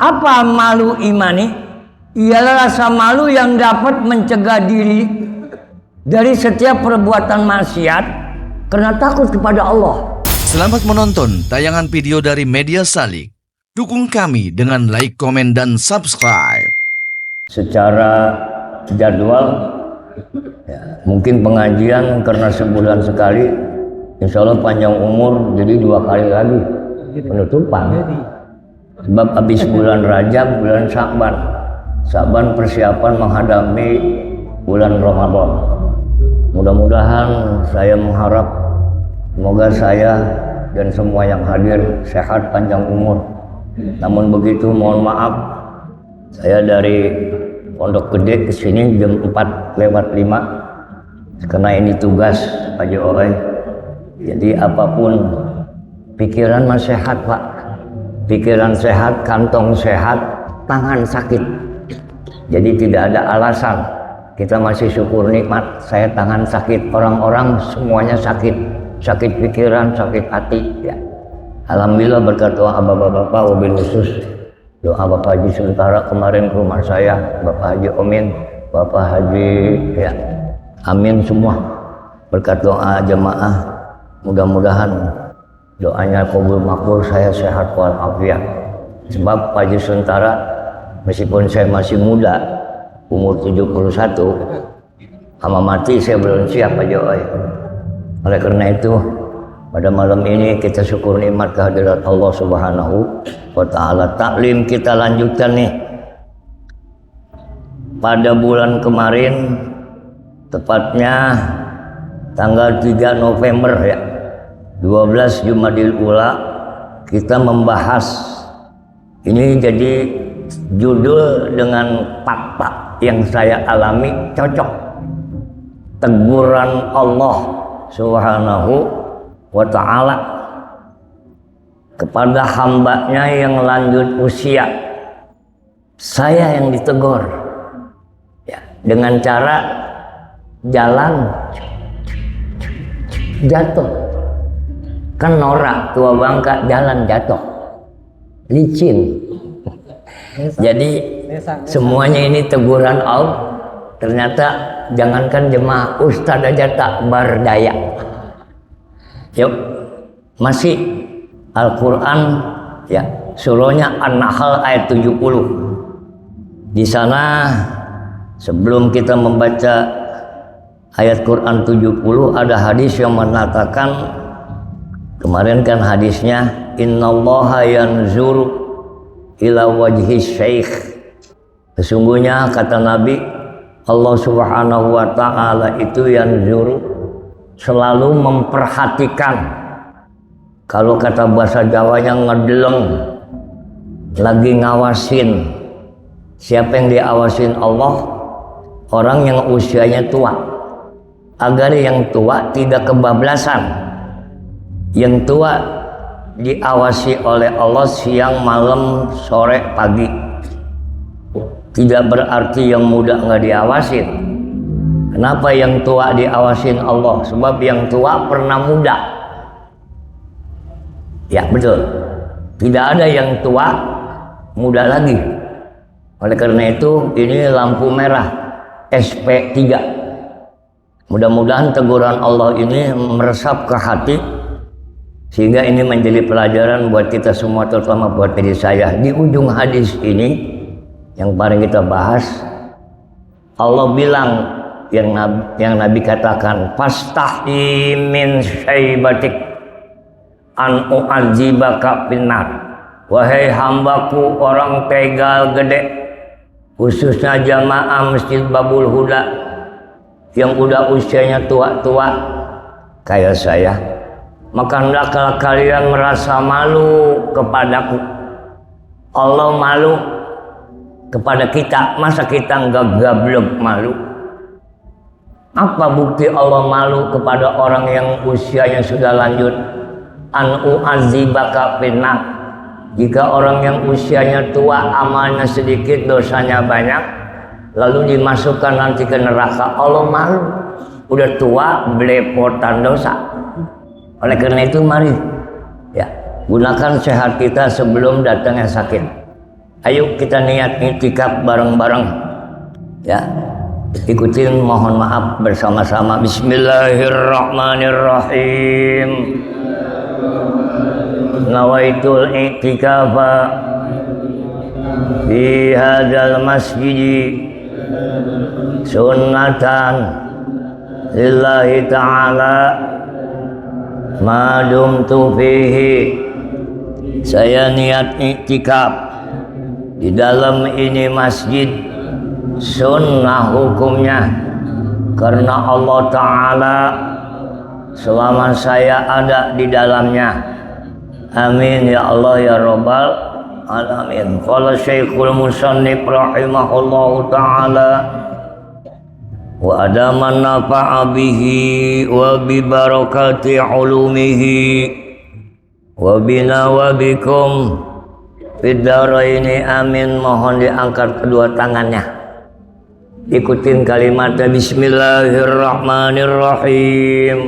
Apa malu imani? Ialah rasa malu yang dapat mencegah diri dari setiap perbuatan maksiat karena takut kepada Allah. Selamat menonton tayangan video dari Media Salik. Dukung kami dengan like, komen, dan subscribe. Secara jadwal, ya, mungkin pengajian karena sebulan sekali, insya Allah panjang umur, jadi 2 kali lagi penutupan. Sebab habis bulan Rajab, bulan Sya'ban persiapan menghadapi bulan Ramadan. Mudah-mudahan saya mengharap semoga saya dan semua yang hadir sehat panjang umur. Namun begitu mohon maaf, saya dari Pondok Gede ke sini jam 4:05 karena ini tugas Pak Joy. Jadi apapun pikiran mah sehat Pak. Pikiran sehat, kantong sehat, tangan sakit. Jadi tidak ada alasan kita masih syukur nikmat. Saya tangan sakit, orang-orang semuanya sakit. Sakit pikiran, sakit hati ya. Alhamdulillah berkat doa bapak-bapak, wabil khusus doa Bapak Haji Suntara kemarin ke rumah saya, Bapak Haji Omin, Bapak Haji ya. Amin semua. Berkat doa jemaah, mudah-mudahan doanya kabul makbul, saya sehat walafiat. Sebab Pak Haji Suntara meskipun saya masih muda, umur 71, sama mati saya belum siap Pak Joy. Oleh karena itu, pada malam ini kita syukur nikmat kehadirat Allah Subhanahu wa Ta'ala. Taklim kita lanjutkan nih. Pada bulan kemarin, tepatnya tanggal 3 November ya, 12 Jumadil Ula, kita membahas, ini jadi judul dengan fakta yang saya alami cocok. Teguran Allah Subhanahu wa Ta'ala kepada hambanya yang lanjut usia. Saya yang ditegur ya, dengan cara jalan jatuh. Kan norak, tua bangka jalan jatuh, licin. Jadi semuanya ini teguran Allah. Ternyata jangankan jemaah, ustadz aja tak berdaya. Yuk, masih Al-Quran ya, surahnya An-Nahl ayat 70. Di sana sebelum kita membaca ayat Quran 70, ada hadis yang mengatakan, kemarin kan hadisnya, innallaha yanzuru ila wajhi syekh. Sesungguhnya kata Nabi, Allah Subhanahu wa Ta'ala itu yanzuru, selalu memperhatikan. Kalau kata bahasa Jawanya ngedeleng, lagi ngawasin. Siapa yang diawasin Allah? Orang yang usianya tua, agar yang tua tidak kebablasan. Yang tua diawasi oleh Allah siang, malam, sore, pagi. Tidak berarti yang muda nggak diawasin. Kenapa yang tua diawasin Allah? Sebab yang tua pernah muda. Ya betul. Tidak ada yang tua muda lagi. Oleh karena itu ini lampu merah SP3. Mudah-mudahan teguran Allah ini meresap ke hati, sehingga ini menjadi pelajaran buat kita semua, terutama buat diri saya. Di ujung hadis ini yang paling kita bahas, Allah bilang, yang Nabi katakan, fastahi min syaibatik an u'adzibaka finnar. Wahai hambaku orang tegal gede, khususnya jamaah Masjid Babul Huda yang udah usianya tua-tua kayak saya, maka hendaklah kalian merasa malu kepadaku. Allah malu kepada kita, masa kita enggak gablek malu? Apa bukti Allah malu kepada orang yang usianya sudah lanjut? An u'adzibaka finnar. Jika orang yang usianya tua, amalnya sedikit, dosanya banyak, lalu dimasukkan nanti ke neraka, Allah malu. Udah tua, belepotan dosa. Oleh karena itu mari ya, gunakan sehat kita sebelum datangnya sakit. Ayo kita niat iktikaf bareng-bareng. Ya. Ikutin, mohon maaf bersama-sama. Bismillahirrahmanirrahim. Nawaitul i'tikafa fi hadzal masjid sunnatan lillahi ta'ala ma dumtu fihi. Saya niat i'tikaf di dalam ini masjid, sunnah hukumnya karena Allah Ta'ala selama saya ada di dalamnya. Amin ya Allah ya Rabbal alamin. Qala Syekhul Musannif rahimahullahu ta'ala wa adaman nafa'a bihi wa bi barakati ulumihi wa bina wa bikum Fidaraini amin. Mohon diangkat kedua tangannya. Ikutin kalimatnya. Bismillahirrahmanirrahim.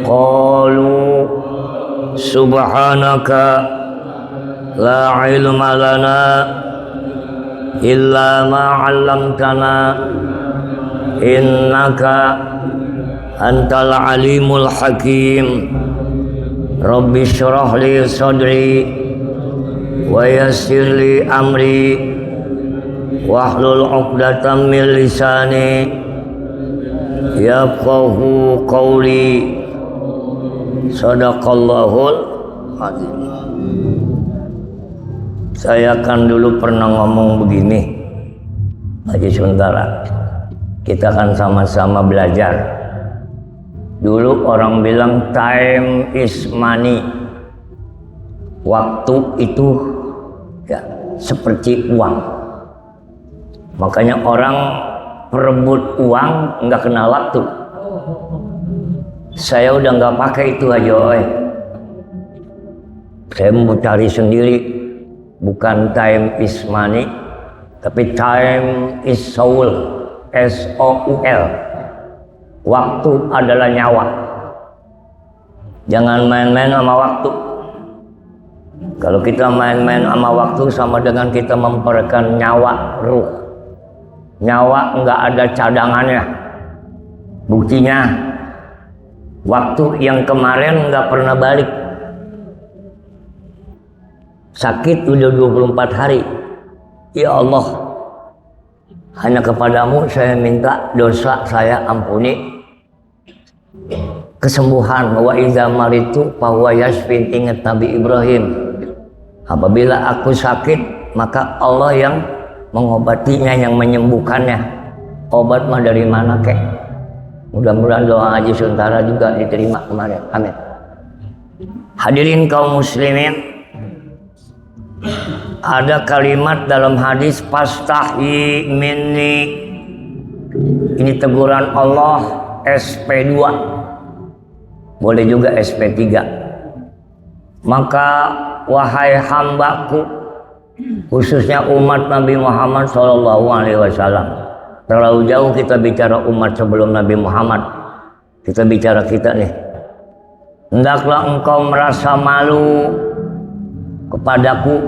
Qalu subhanaka la ilma lana illa ma 'allamtana innaka antal alimul hakim. Rabbi syrah li sadri wa yassir li amri wahlul 'uqdatam min lisani yafqahu qawli. Shadaqallahul azim. Saya kan dulu pernah ngomong begini, Haji Suntara, kita kan sama-sama belajar. Dulu orang bilang time is money. Waktu itu ya seperti uang. Makanya orang perebut uang nggak kenal waktu. Saya udah nggak pakai itu aja, saya mau cari sendiri. Bukan time is money, tapi time is soul, S-O-U-L. Waktu adalah nyawa. Jangan main-main sama waktu. Kalau kita main-main sama waktu sama dengan kita memperlukan nyawa, ruh. Nyawa nggak ada cadangannya. Buktinya waktu yang kemarin nggak pernah balik. Sakit udah 24 hari. Ya Allah, hanya kepadamu saya minta dosa saya ampuni. Kesembuhan, wa idza maritu fa huwa yashfin, ingat Nabi Ibrahim. Apabila aku sakit, maka Allah yang mengobatinya, yang menyembuhkannya. Obat mah dari mana kek? Mudah-mudahan doa Haji Suntara juga diterima kemarin. Amin. Hadirin kaum muslimin, ada kalimat dalam hadis fastahi minni. Ini teguran Allah, SP2. Boleh juga SP3. Maka wahai hambaku, khususnya umat Nabi Muhammad SAW. Terlalu jauh kita bicara umat sebelum Nabi Muhammad. Kita bicara kita nih. Hendaklah engkau merasa malu kepadaku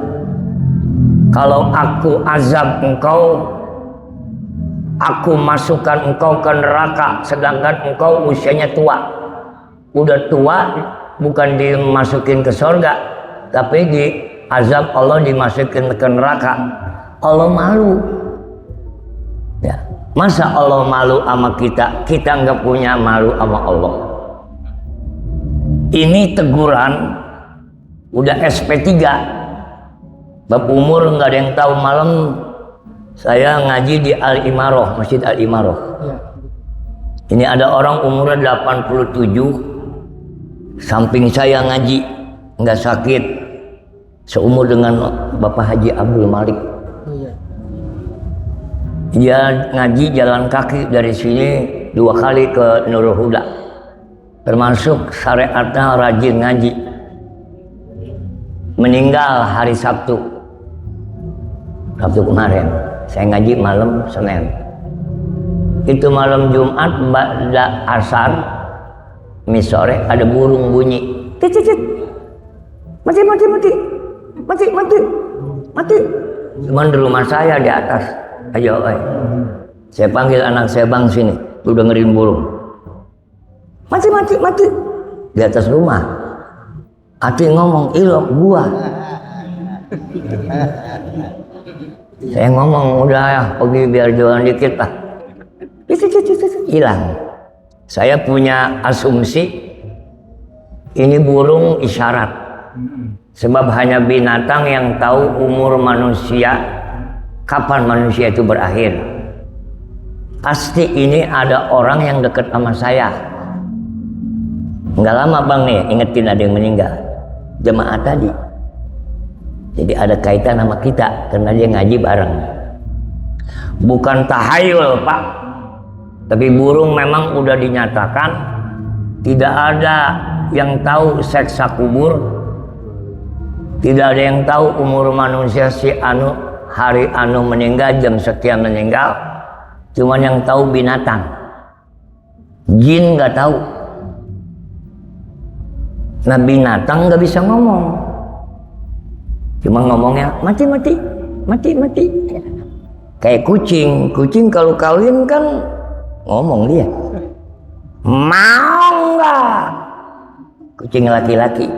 kalau aku azab engkau, aku masukkan engkau ke neraka sedangkan engkau usianya tua. Udah tua, bukan dimasukin ke surga, tapi di azab Allah, dimasukin ke neraka. Allah malu. Ya. Masa Allah malu sama kita? Kita nggak punya malu sama Allah. Ini teguran udah SP3. Bab umur nggak ada yang tahu. Malam saya ngaji di Al-Imarah, Masjid Al-Imarah. Ini ada orang umurnya 87, samping saya ngaji, nggak sakit, seumur dengan Bapak Haji Abdul Malik. Dia ngaji jalan kaki dari sini 2 kali ke Nurul Huda, termasuk syariatnya rajin ngaji. Meninggal hari Sabtu kemarin. Saya ngaji malam Senin. Itu malam Jumat ba'da asar, sore ada burung bunyi. Cicit. Mati. mati. Cuman di rumah saya di atas. Ayo, saya panggil anak saya, bang sini, lu dengerin burung. Mati. Di atas rumah. Ati ngomong, ilok gua. Saya ngomong, udah ya, pergi biar jualan dikit lah. Hilang. Saya punya asumsi, ini burung isyarat. Sebab hanya binatang yang tahu umur manusia, kapan manusia itu berakhir. Pasti ini ada orang yang dekat sama saya. Nggak lama bang nih, ingetin ada yang meninggal. Jemaah tadi. Jadi ada kaitan sama kita, karena dia ngaji bareng. Bukan tahayul pak, tapi burung memang udah dinyatakan tidak ada yang tahu seksa kubur, tidak ada yang tahu umur manusia si anu, hari anu meninggal, jam sekian meninggal. Cuman yang tahu binatang, jin nggak tahu. Nah binatang nggak bisa ngomong, cuma ngomongnya mati. Kayak kucing kalau kawin kan ngomong dia, mau nggak? Kucing laki-laki,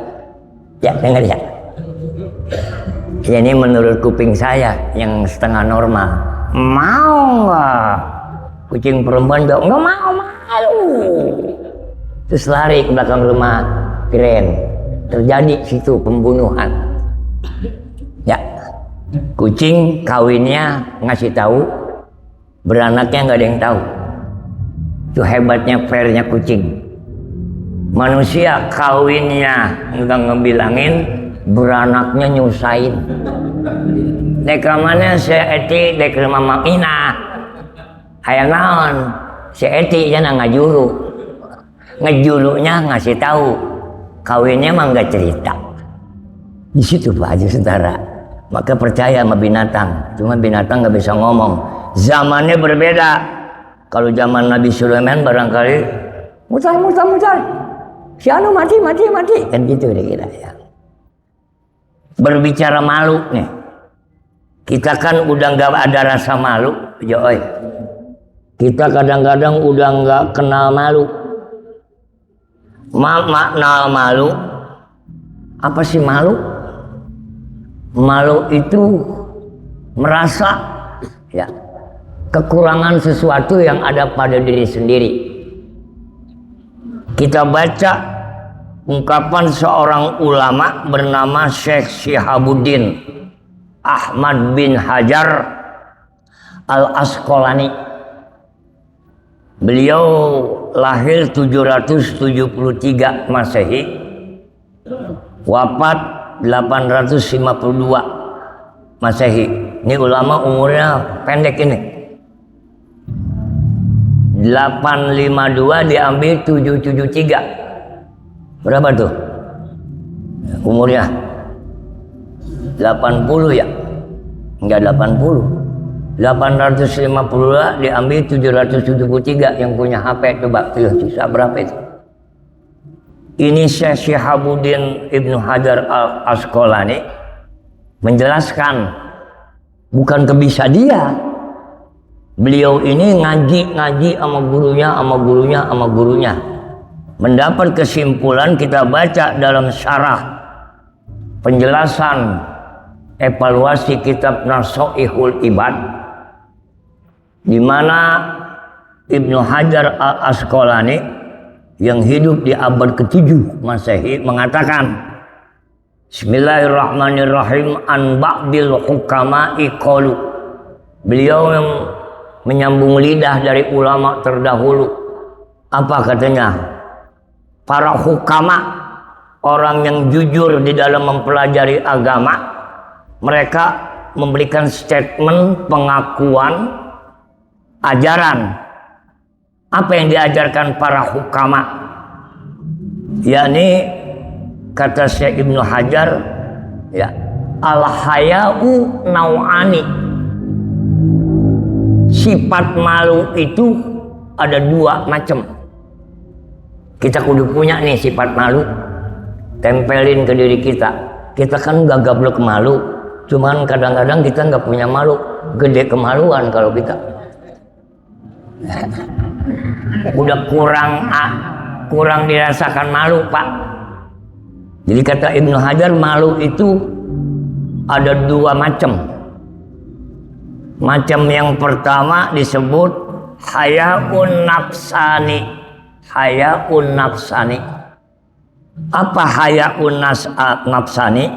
ya dengar ya. Ini menurut kuping saya yang setengah normal, mau nggak? Kucing perempuan nggak mau, malu. Terus lari ke belakang rumah, keren. Terjadi situ pembunuhan. Ya, kucing kawinnya ngasih tahu, beranaknya nggak ada yang tahu. Itu hebatnya fairnya kucing. Manusia kawinnya nggak ngebilangin, beranaknya nyusahin. Dek mana saya eti dek mama Ina, hayang naon si eti jangan ngajuru. Ngejurunya ngasih tahu, kawinnya mah nggak cerita. Di situ Pak Haji Saudara. Maka percaya sama binatang, cuma binatang nggak bisa ngomong. Zamannya berbeda. Kalau zaman Nabi Sulaiman barangkali mutar. Si anu mati kan gitu kira-kira ya. Berbicara malu nih. Kita kan udah nggak ada rasa malu, Joy. Kita kadang-kadang udah nggak kenal malu. Makna malu, apa sih malu? Malu itu merasa ya kekurangan sesuatu yang ada pada diri sendiri. Kita baca ungkapan seorang ulama bernama Syekh Syihabuddin Ahmad bin Hajar Al-Asqalani. Beliau lahir 773 Masehi, wafat 852 Masehi. Ini ulama umurnya pendek ini. 852 diambil 773. Berapa tuh umurnya? 80 ya? Enggak 80. 852 diambil 773 yang punya HP. Coba sisa berapa itu? Ini Syekh Syihabuddin Ibnu Hajar Al-Asqalani menjelaskan, bukan kebisa dia. Beliau ini ngaji sama gurunya. Mendapat kesimpulan, kita baca dalam syarah penjelasan evaluasi kitab Nasoihul Ibad, di mana Ibnu Hajar Al-Asqalani yang hidup di abad ke-7 Masehi mengatakan, Bismillahirrahmanirrahim, an ba'dil hukama'i qalu. Beliau yang menyambung lidah dari ulama terdahulu. Apa katanya? Para hukama, orang yang jujur di dalam mempelajari agama, mereka memberikan statement pengakuan ajaran. Apa yang diajarkan para hukama, yakni kata Syekh Ibnu Hajar ya, al-haya'u nau'ani. Sifat malu itu ada 2 macam. Kita kudu punya nih sifat malu, tempelin ke diri kita. Kita kan gak gablek malu, Cuman kadang-kadang kita nggak punya malu, gede kemaluan kalau kita. Udah kurang dirasakan malu, Pak. Jadi kata Ibnu Hajar, malu itu ada dua macam. Macam yang pertama disebut hayaun nafsani. Hayaun nafsani. Apa hayaun nafsani?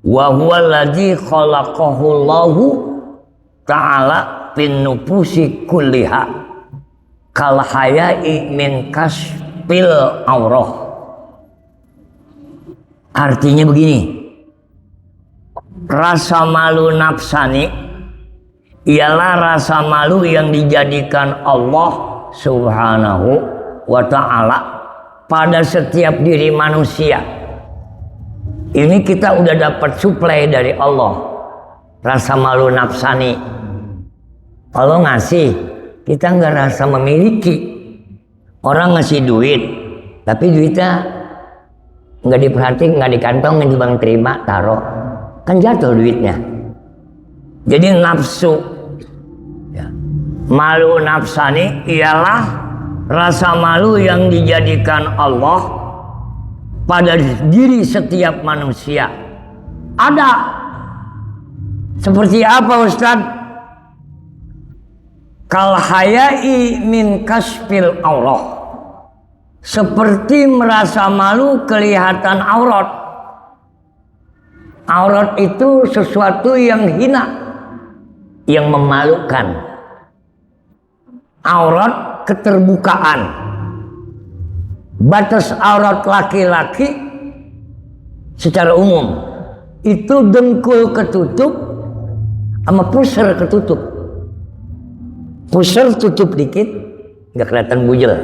Wa huwa allazi khalaqahu Allahu ta'ala fin nufusi kulliha kal haya'i min kasfil aurah. Artinya begini, rasa malu nafsani ialah rasa malu yang dijadikan Allah Subhanahu wa ta'ala pada setiap diri manusia. Ini kita udah dapat suplai dari Allah, rasa malu nafsani. Allah ngasih, kita nggak rasa memiliki. Orang ngasih duit, tapi duitnya nggak diperhatiin, nggak dikantongin, dibang terima, taruh, kan jatuh duitnya. Jadi nafsu, ya. Malu nafsani ialah rasa malu yang dijadikan Allah pada diri setiap manusia. Ada. Seperti apa, Ustaz? Kal haya'i min kasfil aurah. Seperti merasa malu kelihatan aurat. Aurat itu sesuatu yang hina, yang memalukan. Aurat keterbukaan. Batas aurat laki-laki secara umum itu dengkul ketutup sama pusar ketutup. Pusar tutup dikit, nggak kelihatan bujel,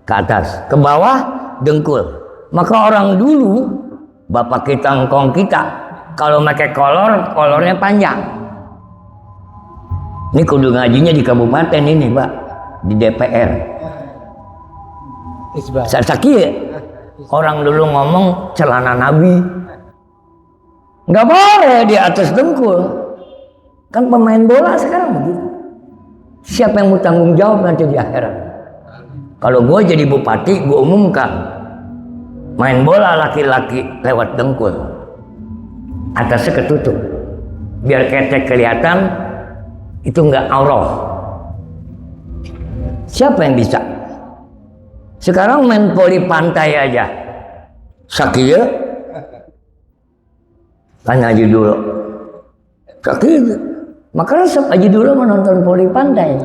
ke atas, ke bawah dengkul. Maka orang dulu, bapak kita, engkong kita, kalau pakai kolornya panjang. Ini kudu ngajinya di kabupaten ini, Pak, di DPR. Sakit, orang dulu ngomong celana Nabi nggak boleh di atas dengkul. Kan pemain bola sekarang begitu. Siapa yang mau tanggung jawab nanti di akhirat? Kalau gue jadi bupati, gue umumkan main bola laki-laki lewat dengkul, atasnya ketutup, biar ketek kelihatan, itu nggak aurat. Siapa yang bisa? Sekarang main voli pantai aja, sakit, kan Haji dulu sakit, makanya sok Haji dulu menonton voli pantai.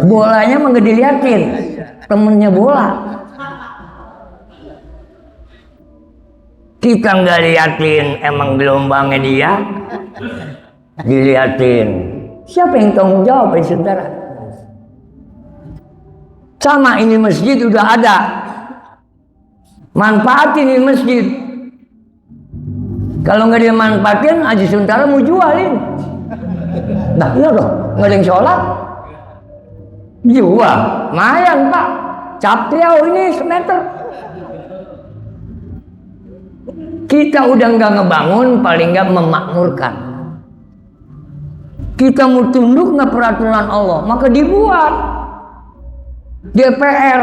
Bolanya mah nggak diliatin, temennya bola. Kita nggak liatin, emang gelombangnya dia diliatin. Siapa yang tanggung jawab, saudara? Sama ini masjid udah ada, manfaatin ini masjid. Kalau nggak dimanfaatin, Haji Suntara mau jualin. Nah iya dong, nggak ada yang sholat, jual, lumayan Pak. Capriau ini semeter. Kita udah nggak ngebangun, paling nggak memakmurkan. Kita mau tunduk nggak peraturan Allah, maka dibuat DPR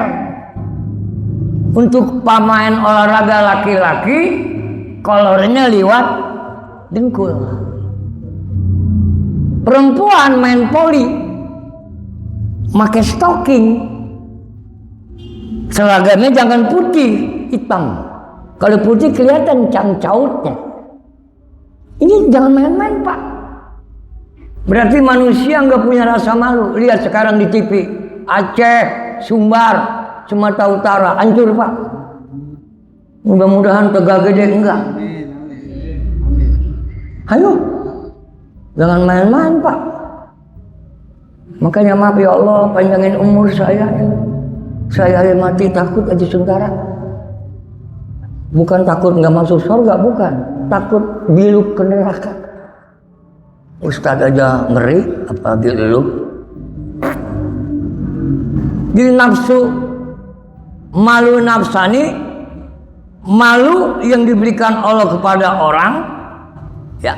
untuk pemain olahraga laki-laki, kolornya liwat dengkul. Perempuan main voli pakai stocking, seragamnya jangan putih, hitam. Kalau putih kelihatan cangcautnya. Ini jangan main-main, Pak. Berarti manusia nggak punya rasa malu. Lihat sekarang di TV, Aceh, Sumbar, Sumatera Utara hancur, Pak. Mudah-mudahan Tegak Gede enggak. Ayo, jangan main-main, Pak. Makanya maaf ya Allah, panjangin umur saya. Saya mati takut aja Suntara. Bukan takut nggak masuk surga, bukan. Takut biluk ke neraka. Ustaz aja ngeri, apalagi lu. Jadi nafsu, malu nafsani, malu yang diberikan Allah kepada orang Ya.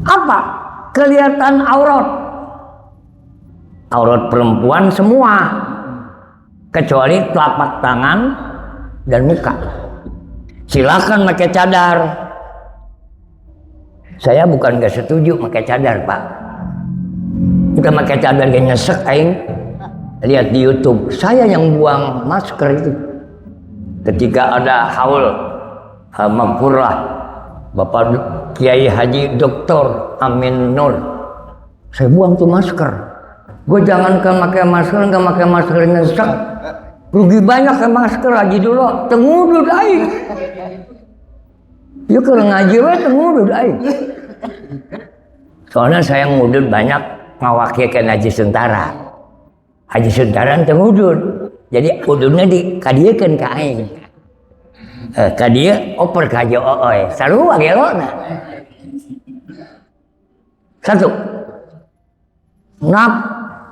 Apa? Kelihatan aurat. Aurat perempuan semua. Kecuali telapak tangan dan muka. Silakan pakai cadar. Saya bukan gak setuju pakai cadar, Pak. Kita pakai cadar gak nyesek aing. Lihat di YouTube, saya yang buang masker itu. Ketika ada haul Magfurah Bapak Kiai Haji Dr. Amin Nur, saya buang tuh masker. Gue jangankan pakai masker, nggak pakai masker nyesek, rugi banyak ke masker Haji dulu, tengudud aing. Ya kalau ngaji we tengudud aing. Soalnya saya ngudud banyak ngawakilkan Haji Sentara. Haji Sentara tengudud. Jadi ududnya dikadiekeun ka aing. Kadia oper ka Haji Ooy. Sarua gelona. Satu.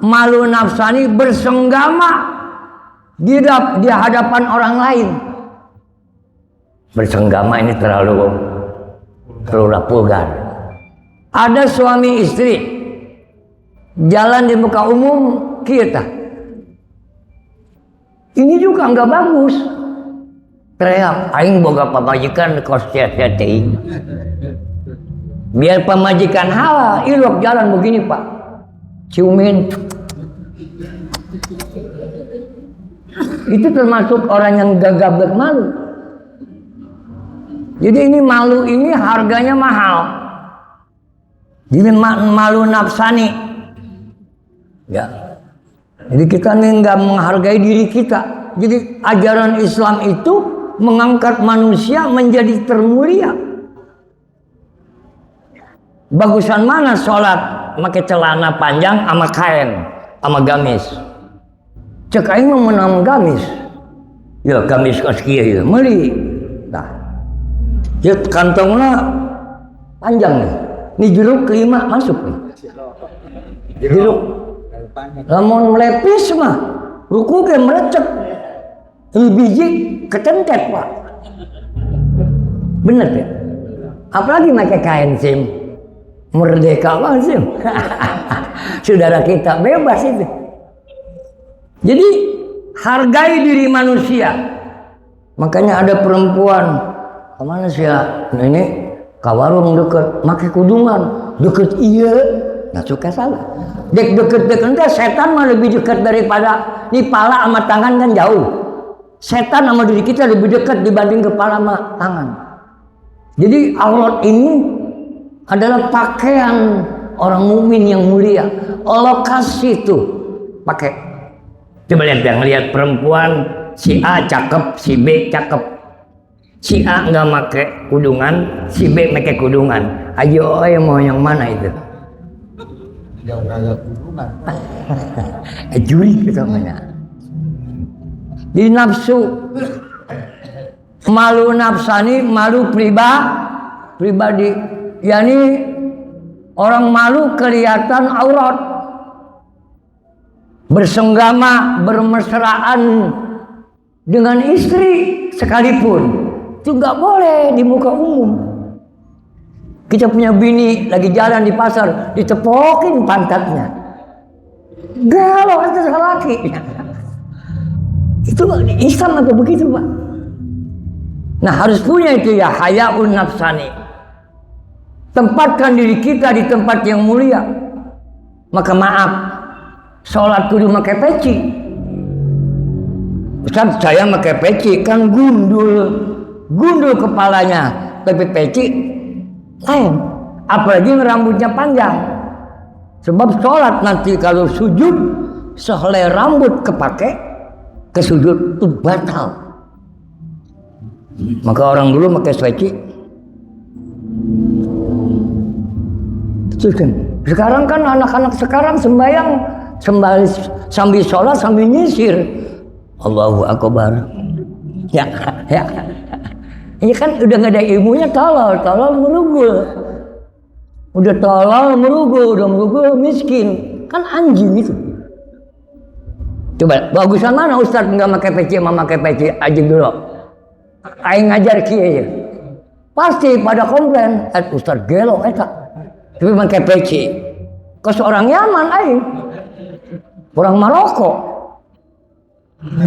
Malu nafsani bersenggama di hadapan orang lain. Bersenggama ini terlalu vulgar. Ada suami istri jalan di muka umum kita. Ini juga nggak bagus. Teriak, aing boga pamajikan kos teuing. Biar pamajikan halal, ilok jalan begini Pak. Ciumin. Itu termasuk orang yang gagap malu. Jadi ini malu ini harganya mahal. Jadi malu nafsani. Ya. Jadi kita nih nggak menghargai diri kita. Jadi ajaran Islam itu mengangkat manusia menjadi termulia. Bagusan mana sholat pakai celana panjang sama kain sama gamis? Cek aing mau menang gamis. Ya gamis kos kieu ya meuli. Nah. Ya kantongnya panjang nih. Ini jeruk kelima masuk nih. Jeruk. Lamun melepis mah, ruku ge merecep. Ini biji kecentet Pak. Bener ya? Apalagi pakai kain sim. Merdeka banget sim. Saudara kita bebas itu. Jadi hargai diri manusia. Makanya ada perempuan, kemana sih ya? Ini kawarung deket, make kudungan, deket iya. Nah suka salah. Deket entah setan mah lebih dekat daripada ini pala sama tangan kan jauh. Setan sama diri kita lebih dekat dibanding kepala sama tangan. Jadi aurat ini adalah pakaian orang mukmin yang mulia. Allah kasih tuh pakai. Coba lihat perempuan si A cakep, si B cakep. Si A nggak pakai kudungan, si B pakai kudungan. Ayo mau yang mana itu? Yang kagak kudungan. Juri gitu namanya. Di nafsu, malu nafsani, malu pribadi. Yani orang malu kelihatan aurat, bersenggama, bermesraan dengan istri sekalipun itu nggak boleh di muka umum. Kita punya bini lagi jalan di pasar, ditepokin pantatnya. Galau atas laki. Itu Islam atau begitu Pak? Nah harus punya itu ya hayaun nafsani. Tempatkan diri kita di tempat yang mulia. Maka maaf, sholat kudu pakai peci. Ustaz saya pakai peci kan gundul kepalanya, tapi peci lain. Apalagi rambutnya panjang. Sebab sholat nanti kalau sujud sehelai rambut kepake ke sujud itu batal. Maka orang dulu pakai peci. Sekarang kan anak-anak sekarang sembahyang sambil sholat sambil nyisir. Allahu Akbar. Ya. Ini kan udah nggak ada ilmunya, tolol merugul. Udah merugul miskin. Kan anjing itu. Coba bagusan mana Ustaz nggak pakai peci sama pakai peci aja dulu. Aing ngajar kieu pasti pada komplain, Ustaz gelo eta. Tapi make peci. Kos orang Yaman aing. Orang Maroko.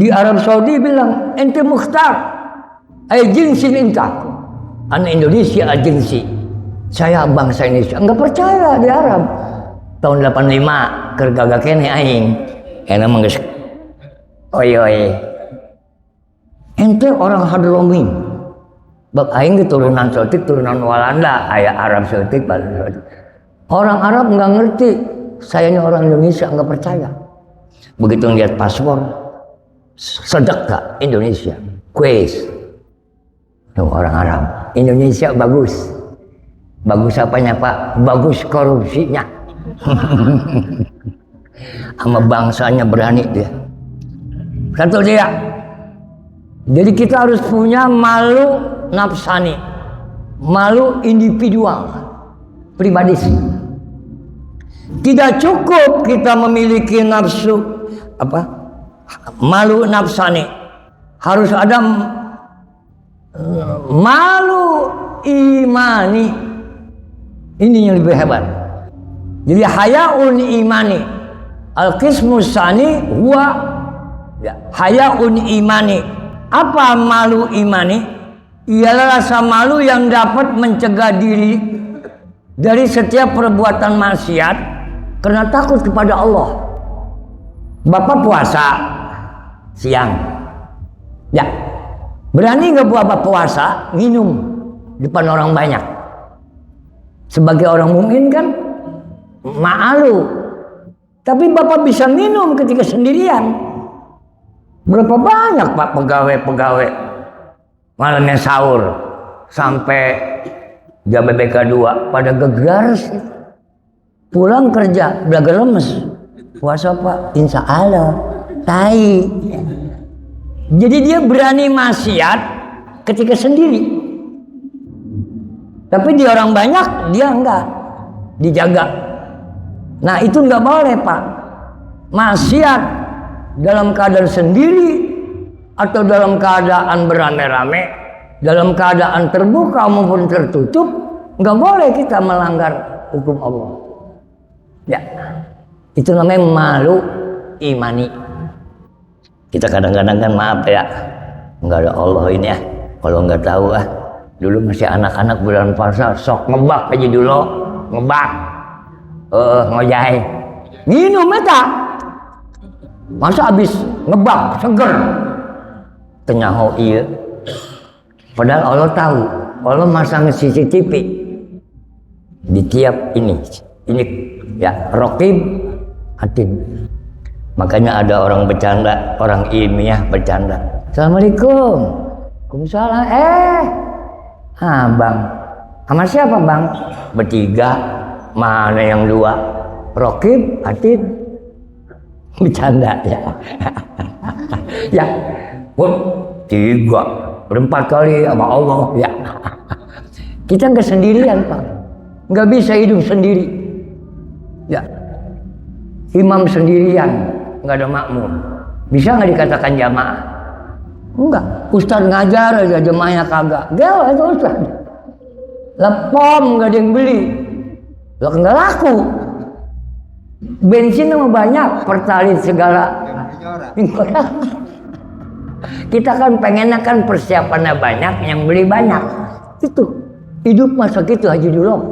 Di Arab Saudi bilang, ente mukhtar. Jinsin inta. An Indonesia jinsi. Saya bangsa Indonesia. Enggak percaya di Arab. Tahun 85 keur gagak kene aing. Eta mah geus oi. Ente orang Hadromi. Bab aing keturunan Celtic, turunan Walanda, aya Arab Celtic, orang Arab nggak ngerti, sayanya orang Indonesia nggak percaya. Begitu ngeliat paspor, sedekah Indonesia, kuis. Orang Arab, Indonesia bagus. Bagus apanya Pak? Bagus korupsinya. Sama bangsanya berani dia. Satu dia. Jadi kita harus punya malu nafsani, malu individual, pribadi. Tidak cukup kita memiliki nafsu malu nafsani, harus ada malu imani. Ini yang lebih hebat. Jadi hayaun imani, al-qismus tsani huwa hayaun imani. Apa malu imani? Ialah rasa malu yang dapat mencegah diri dari setiap perbuatan maksiat karena takut kepada Allah. Bapak puasa siang, ya berani nggak Bapak puasa minum depan orang banyak? Sebagai orang mukmin kan malu, tapi Bapak bisa minum ketika sendirian. Berapa banyak Pak pegawai-pegawai malamnya sahur sampai jam BBK 2 pada gegaras, pulang kerja udah lemes, puasa Pak insya Allah tai. Jadi dia berani maksiat ketika sendiri, tapi di orang banyak dia enggak dijaga. Nah itu enggak boleh Pak, maksiat dalam keadaan sendiri atau dalam keadaan beramai-ramai, dalam keadaan terbuka maupun tertutup, nggak boleh kita melanggar hukum Allah. Ya, itu namanya malu imani. Kita kadang-kadang kan maaf ya, nggak ada Allah ini ya. Kalau nggak tahu dulu masih anak-anak bulan puasa, sok ngebak aja dulu, ngebak, ngojai, minum eta. Masa habis ngebak seger tenyaho iya. Padahal Allah tahu, Allah masang CCTV di tiap ini ya, Raqib Atid. Makanya ada orang bercanda, orang ilmiah bercanda, Assalamualaikum, Waalaikumsalam. Bang, sama siapa bang? Bertiga, mana yang dua? Raqib Atid. Bercanda ya. Ya, tiga, berempat kali sama Allah ya. Kita nggak sendirian Pak, nggak bisa hidup sendiri. Ya, imam sendirian, nggak ada makmum. Bisa nggak dikatakan jamaah? Enggak. Ustaz ngajar aja jemaahnya kagak. Gel itu Ustaz. Lepom nggak ada yang beli, lo nggak laku. Bensin mah banyak, pertalit segala. Kita kan pengennya kan persiapannya banyak, yang beli banyak. Itu hidup masa gitu haji dulu.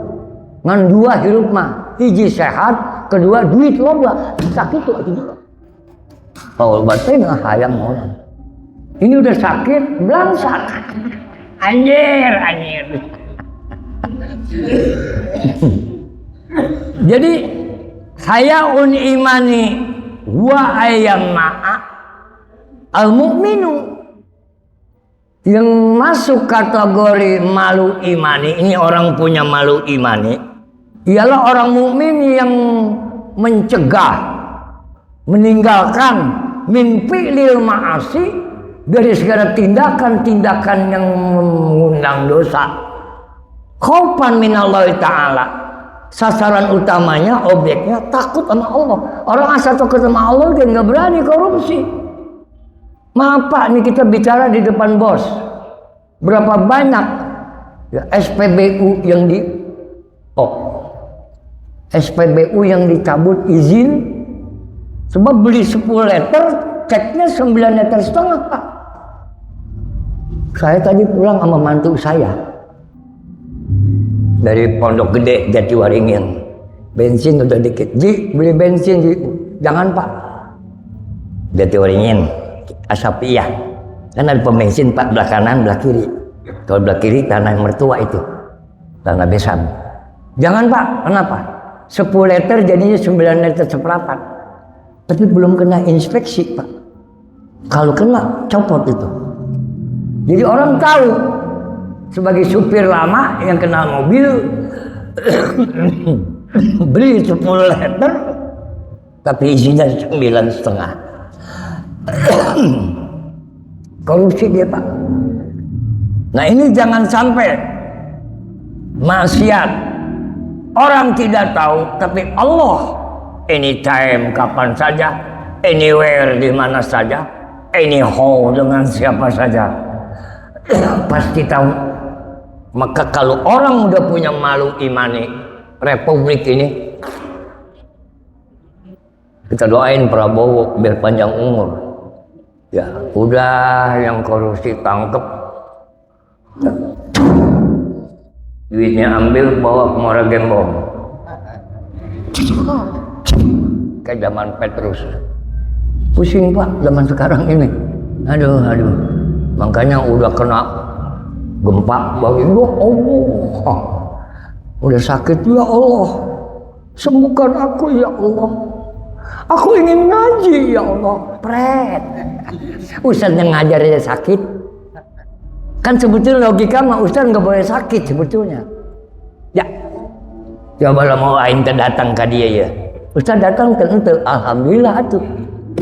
Ngan dua hidup mah, hiji sehat, kedua duit loba. Sakit tuh haji dulu. Kalau batin hayang orang. Ini udah sakit, belangsak. Anjir. Jadi hayaun imani wa ayam ma'a al mu'minu, yang masuk kategori malu imani, ini orang punya malu imani, ialah orang mukmin yang mencegah, meninggalkan min fi'lil ma'asi, dari segala tindakan-tindakan yang mengundang dosa. Khaufan minallahi ta'ala, sasaran utamanya, objeknya takut sama Allah. Orang asal takut sama Allah dia nggak berani korupsi. Maaf Pak, ini kita bicara di depan bos. Berapa banyak ya, SPBU yang SPBU yang dicabut izin sebab beli 10 liter ceknya 9,5 liter Pak. Saya tadi pulang sama mantu saya dari Pondok Gede Jatiwaringin, bensin udah dikit, Ji beli bensin Ji. Jangan Pak, Jatiwaringin Asapiyah kan ada pembensin Pak, belah kanan belah kiri. Kalau belah kiri tanah mertua itu, tanah Besam. Jangan Pak, kenapa? 10 liter jadinya 9 liter seperempat. Tapi belum kena inspeksi Pak. Kalau kena copot itu. Jadi orang tahu sebagai supir lama yang kenal mobil beli 10 liter tapi isinya 9,5. Korupsi dia Pak. Nah ini jangan sampai maksiat orang tidak tahu, tapi Allah anytime, kapan saja, anywhere, di mana saja, anyhow, dengan siapa saja pasti tahu. Maka kalau orang udah punya malu imani republik ini, kita doain Prabowo biar panjang umur. Ya udah, yang korupsi tangkep, duitnya ambil bawa ke Muara Gembong kayak zaman Petrus. Pusing Pak zaman sekarang ini. Aduh. Makanya udah kena gempa bagi Allah. Udah sakit ya Allah, sembuhkan aku ya Allah. Aku ingin ngaji ya Allah. Pret. Ustaz yang ngajar aja sakit. Kan sebetulnya logika mah Ustaz nggak boleh sakit sebetulnya. Ya. Coba lah mau lain datang ke dia ya. Ustaz datang ke ente, alhamdulillah atuh.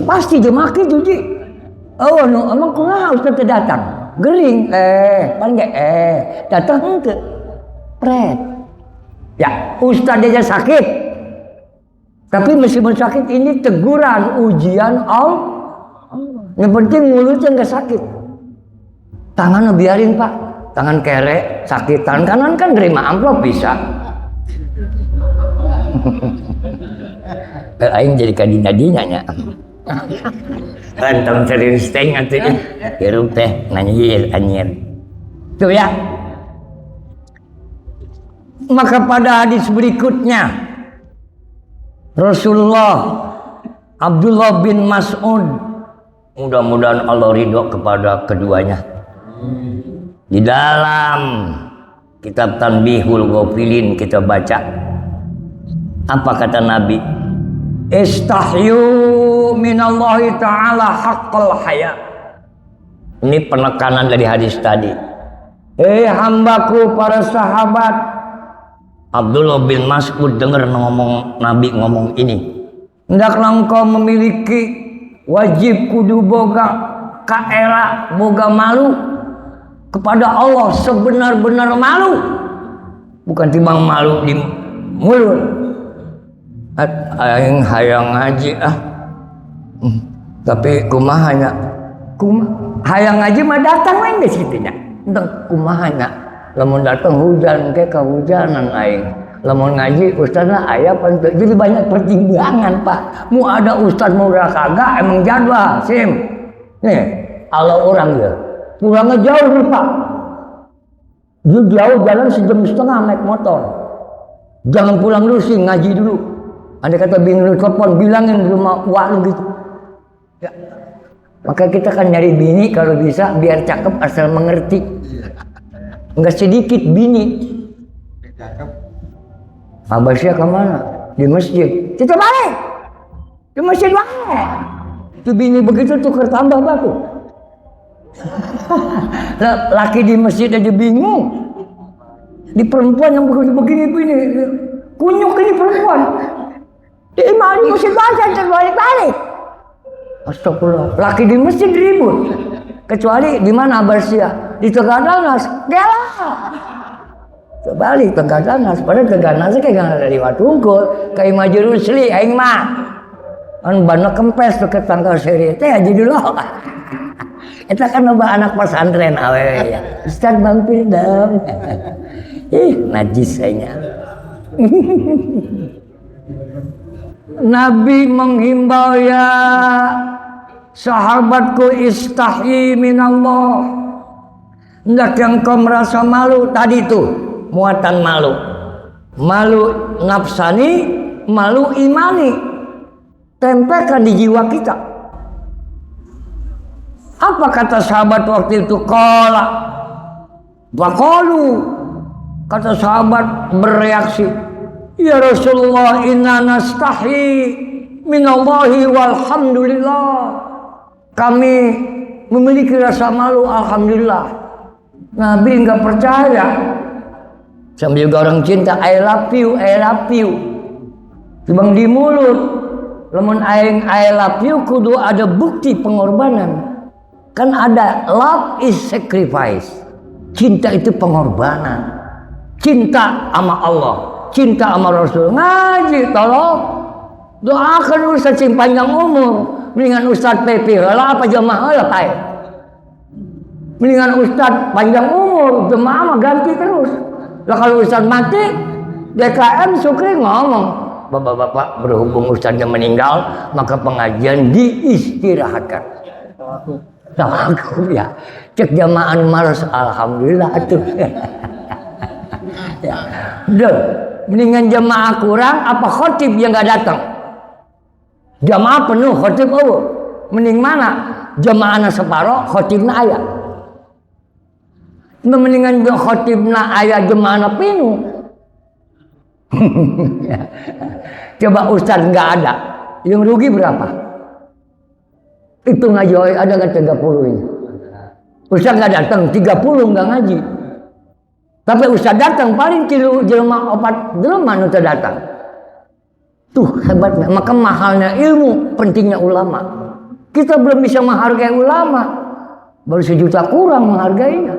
Pasti dia maki tuh Ji. Oh no, emang kumaha Ustaz datang? Gering, paling datang ente. Pret. Ya, Ustaz aja sakit. Tapi meskipun sakit ini teguran, ujian Allah. Yang penting mulutnya nggak sakit. Tangan biarin Pak, tangan kere sakit, tangan kanan kan terima amplop bisa. Aing jadi kadina-dina nya. Rantang serius teh ngateunya. Kieu teh nanyir anjir. Tuh ya. Maka pada hadis berikutnya Rasulullah Abdullah bin Mas'ud, mudah-mudahan Allah ridho kepada keduanya, di dalam kitab Tanbihul Ghafilin kita baca apa kata Nabi, istahyu minallahi ta'ala haqqal haya. Ini penekanan dari hadis tadi. Hambaku para sahabat, Abdullah bin Mas'ud dengar Nabi ngomong ini, hendaklah engkau memiliki wajib kudu boga kaera, boga malu kepada Allah sebenar-benar malu, bukan timbang malu di mulut. Aing hayang ngaji tapi kumahanya hayang ngaji mah datang main di situnya, entang kumahanya. Lamun datang hujan ke kehujanan aing. Lamun ngaji ustazna aya penting. Jadi banyak pertimbangan Pak. Mu ada ustaz mau kagak emang jadwal sim. Nih, ala orang ya. Pulangnya jauh nih Pak. Dia jauh jalan 1,5 jam naik motor. Jangan pulang dulu sih, ngaji dulu. Andai kata bini telepon bilangin di rumah wak gitu. Ya. Maka kita kan nyari bini kalau bisa biar cakep asal mengerti. Enggak sedikit bini. Abasnya kemana? Di masjid. Kita balik. Di masjid balik. Itu bini begitu tukar tambah batu. Laki di masjid aja bingung. Di perempuan yang begini-begini. Kunyuk ini perempuan. Di imam di masjid balik. Astagfirullah. Laki di masjid ribut. Kecuali di mana Abarsia? Di Teganas, gila. Kembali Teganas, padahal Teganas kayak gak ada di Watungkul, kayak Majurusli, aing mah. Kan bana kempes ke tanggal seri teh aja dulu. Eta kan loba anak pesantren awe ya. Ustaz mampir dong. Najis saya. Nabi menghimbau ya sahabatku istahyi minallah. Hendak yang kau merasa malu tadi tuh muatan malu. Malu nafsani, malu imani. Tempelkan di jiwa kita. Apa kata sahabat waktu itu? Qala waqalu. Kata sahabat bereaksi, ya Rasulullah inna nastahi minallahi walhamdulillah. Kami memiliki rasa malu alhamdulillah. Nabi enggak percaya. Sambil juga orang cinta I love you, I love you. Cuma di mulut. Lamun aing I love you kudu ada bukti pengorbanan. Kan ada love is sacrifice. Cinta itu pengorbanan. Cinta sama Allah, cinta sama Rasul. Ngaji tolong. Doakan Ustaz sing panjang umur. Mendingan Ustaz Pepi heula apa jamaah heula pae. Mendingan Ustaz panjang umur, jemaah mah ganti terus. Lah kalau Ustaz mati, DKM Sukri ngomong, bapak-bapak berhubung Ustaznya meninggal, maka pengajian diistirahatkan. Tawakkul ya. Cek jamaah malas alhamdulillah atuh. Ya. Duh, mendingan jamaah kurang apa khotib yang enggak datang? Jamaah penuh khotib eueuh. Mending mana? Jamaahna separo, khotibna aya. Mendingan khotibna aya jamaahna penuh. Coba Ustaz nggak ada, yang rugi berapa? Itu ngaji ada nggak 30 ini? Ustaz nggak datang, 30 nggak ngaji. Tapi Ustaz datang paling tilu jelema opat jelema nu teu datang. Tuh hebatnya, maka mahalnya ilmu, pentingnya ulama. Kita belum bisa menghargai ulama, baru 1 juta kurang menghargainya.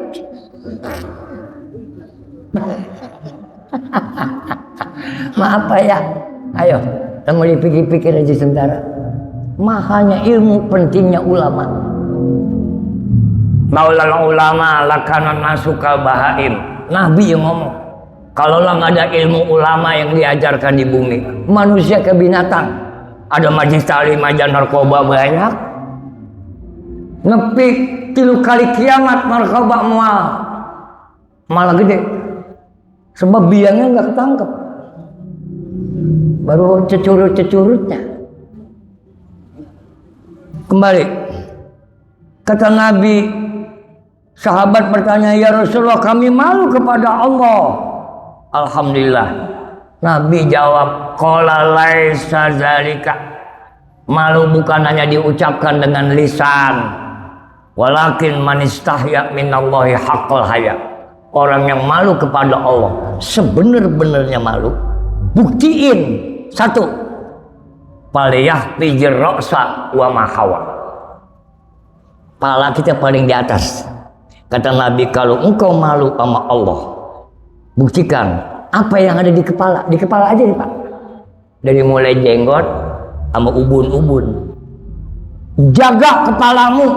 Maaf Pak ya, ayo kita mau dipikir-pikir aja sebentar. Mahalnya ilmu, pentingnya ulama. Maulana ulama lakanan nasukal bahaim. Nabi yang ngomong, kalau lah nggak ada ilmu ulama yang diajarkan di bumi, manusia ke binatang. Ada majlis taklim aja narkoba banyak. Ngepik 3 kali kiamat narkoba malah gede. Sebab biangnya nggak ketangkep. Baru cecurut-cecurutnya. Kembali. Kata Nabi, sahabat bertanya, ya Rasulullah kami malu kepada Allah. Alhamdulillah. Nabi jawab, qala laisa zalika. Malu bukan hanya diucapkan dengan lisan. Walakin man istahya minallahi haqqal haya. Orang yang malu kepada Allah sebenar-benarnya malu, buktiin 1, paliyah pijir roksa wa mahawa. Pala kita paling di atas. Kata Nabi, kalau engkau malu sama Allah, buktikan apa yang ada di kepala. Di kepala aja nih Pak. Dari mulai jenggot sama ubun-ubun. Jaga kepalamu.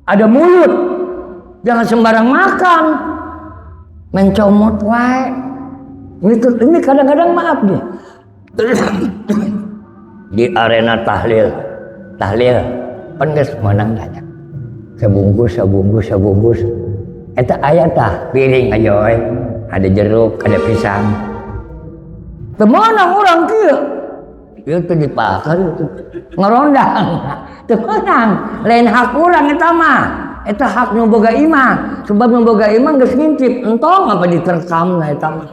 Ada mulut. Jangan sembarang makan. Mencomot wae. Ini kadang-kadang maaf nih. Di arena tahlil kan geus menang banyak. Sabungkus. Eta aya tah piring aja we. Ada jeruk, ada pisang. Teu meunang urang kieu. Ieu teh dipakai ngerondang. Teu meunang, lain hak urang eta mah. Eta hak nu boga imah. Sebab nu boga imah geus ngintip, entong apa diterekamna eta mah.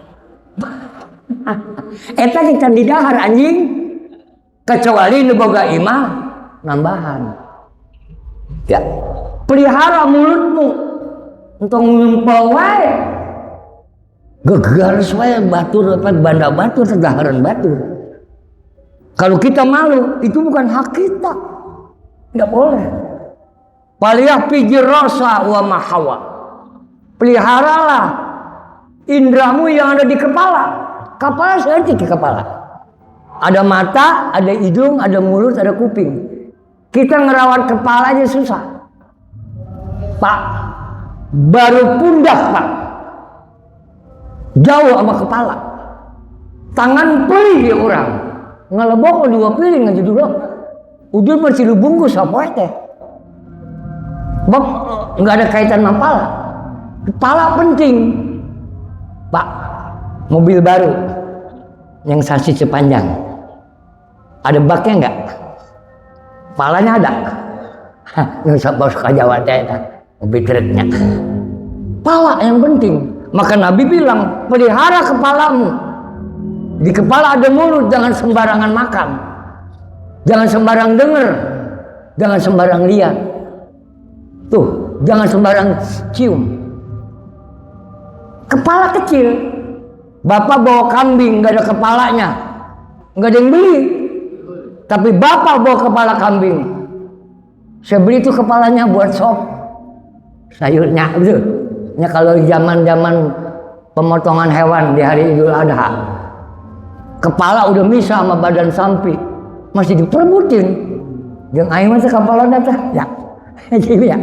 Eta kita di dahar anjing. Kecuali nu boga imah nambahan. Ya. Pelihara mulutmu. Entong ngumpul wae. Gegaris wae batur apa banda batur sedaharan batur. Kalau kita malu, itu bukan hak kita. Enggak boleh. Paliyah pijir rasa wa mahawa. Peliharalah indramu yang ada di kepala. Kepala seperti ke kepala. Ada mata, ada hidung, ada mulut, ada kuping. Kita ngerawat kepala aja susah. Pak, baru pundak Pak. Jauh sama kepala. Tangan pelih dia orang. Ngelebok 2 piring aja dulu. Udah masih dibungkus apa teh. Bok, nggak ada kaitan sama kepala. Kepala penting. Pak, mobil baru yang sasis sepanjang. Ada baknya enggak? Kepalanya ada. Nusa bos ka Jawa teh mobil truknya. Kepala yang penting. Maka Nabi bilang, pelihara kepalamu. Di kepala ada mulut, jangan sembarangan makan. Jangan sembarang dengar. Jangan sembarang lihat. Tuh, jangan sembarang cium. Kepala kecil. Bapak bawa kambing, nggak ada kepalanya. Nggak ada yang beli. Tapi bapak bawa kepala kambing. Saya beli itu kepalanya buat sop. Sayurnya, betul. Ya, kalau zaman-zaman pemotongan hewan di hari Idul Adha. Kepala udah misah sama badan sapi. Masih diperbutin. Yang aing mah kepala teh. Ya. Jadi ya.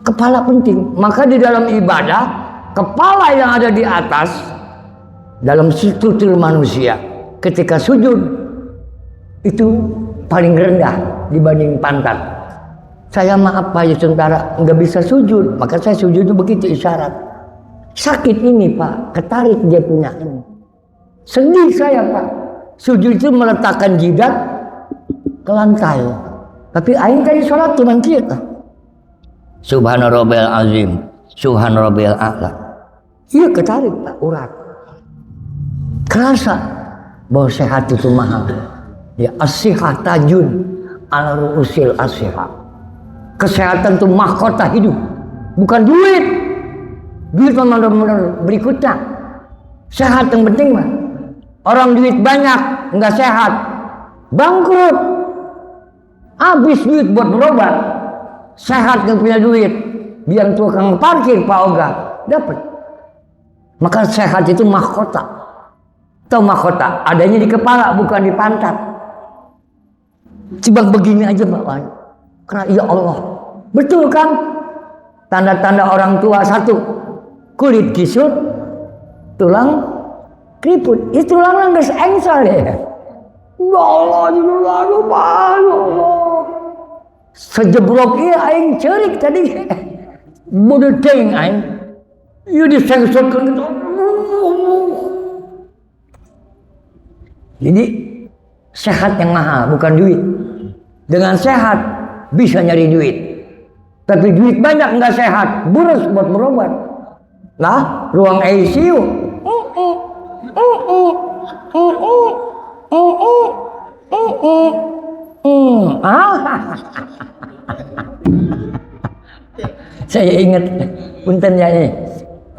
Kepala penting. Maka di dalam ibadah, kepala yang ada di atas dalam struktur manusia ketika sujud itu paling rendah dibanding pantat. Saya maaf Pak Yusantara nggak bisa sujud, maka saya sujud itu begitu isyarat. Sakit ini Pak, ketarik dia punya ini. Sedih saya Pak. Sujud itu meletakkan jidat ke lantai. Tapi aing tadi sholat cuma kita. Subhana rabbil azim, subhana rabbil a'la. Iya ketarik Pak, urat. Kerasa bahwa sehat itu mahal. Ya as-sihah tajun ala ru'usil as-sihah. Kesehatan itu mahkota hidup, bukan duit. Duit memang berikutnya. Sehat yang penting mah. Orang duit banyak nggak sehat, bangkrut. Habis duit buat berobat. Sehat yang punya duit, biar tukang parkir Pak Oga dapat. Maka sehat itu mahkota. Tahu mahkota adanya di kepala bukan di pantat. Cuma begini aja Pak. Karena ya Allah, betul kan? Tanda-tanda orang tua satu, kulit kisut, tulang keriput. Itu tulang nggak engsel ya. Ya Allah, ya Allah. Sejebrok iya aing cerik tadi. Bodoh ting aing. Ieu disengsotkeun gitu. Jadi sehat yang mahal bukan duit. Dengan sehat bisa nyari duit. Tapi duit banyak nggak sehat, boros buat berobat. Lah, ruang ICU. Saya ingat punten ya nih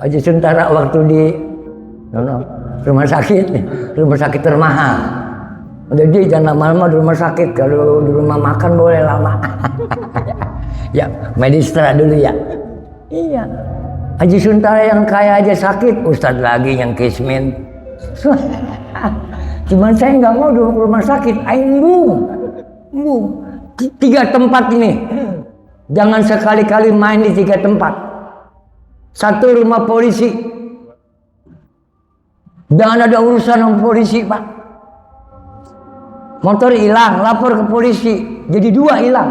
Haji Suntara waktu di rumah sakit termahal. Jadi jangan lama-lama di rumah sakit, kalau di rumah makan boleh lama. Ya medistra dulu ya. Iya, Haji Suntara yang kaya aja sakit, Ustadz lagi yang kismin. Cuman saya nggak mau di rumah sakit, aing bu. 3 tempat ini. Jangan sekali-kali main di 3 tempat. 1 rumah polisi. Jangan ada urusan sama polisi Pak. Motor hilang, lapor ke polisi. Jadi 2 hilang.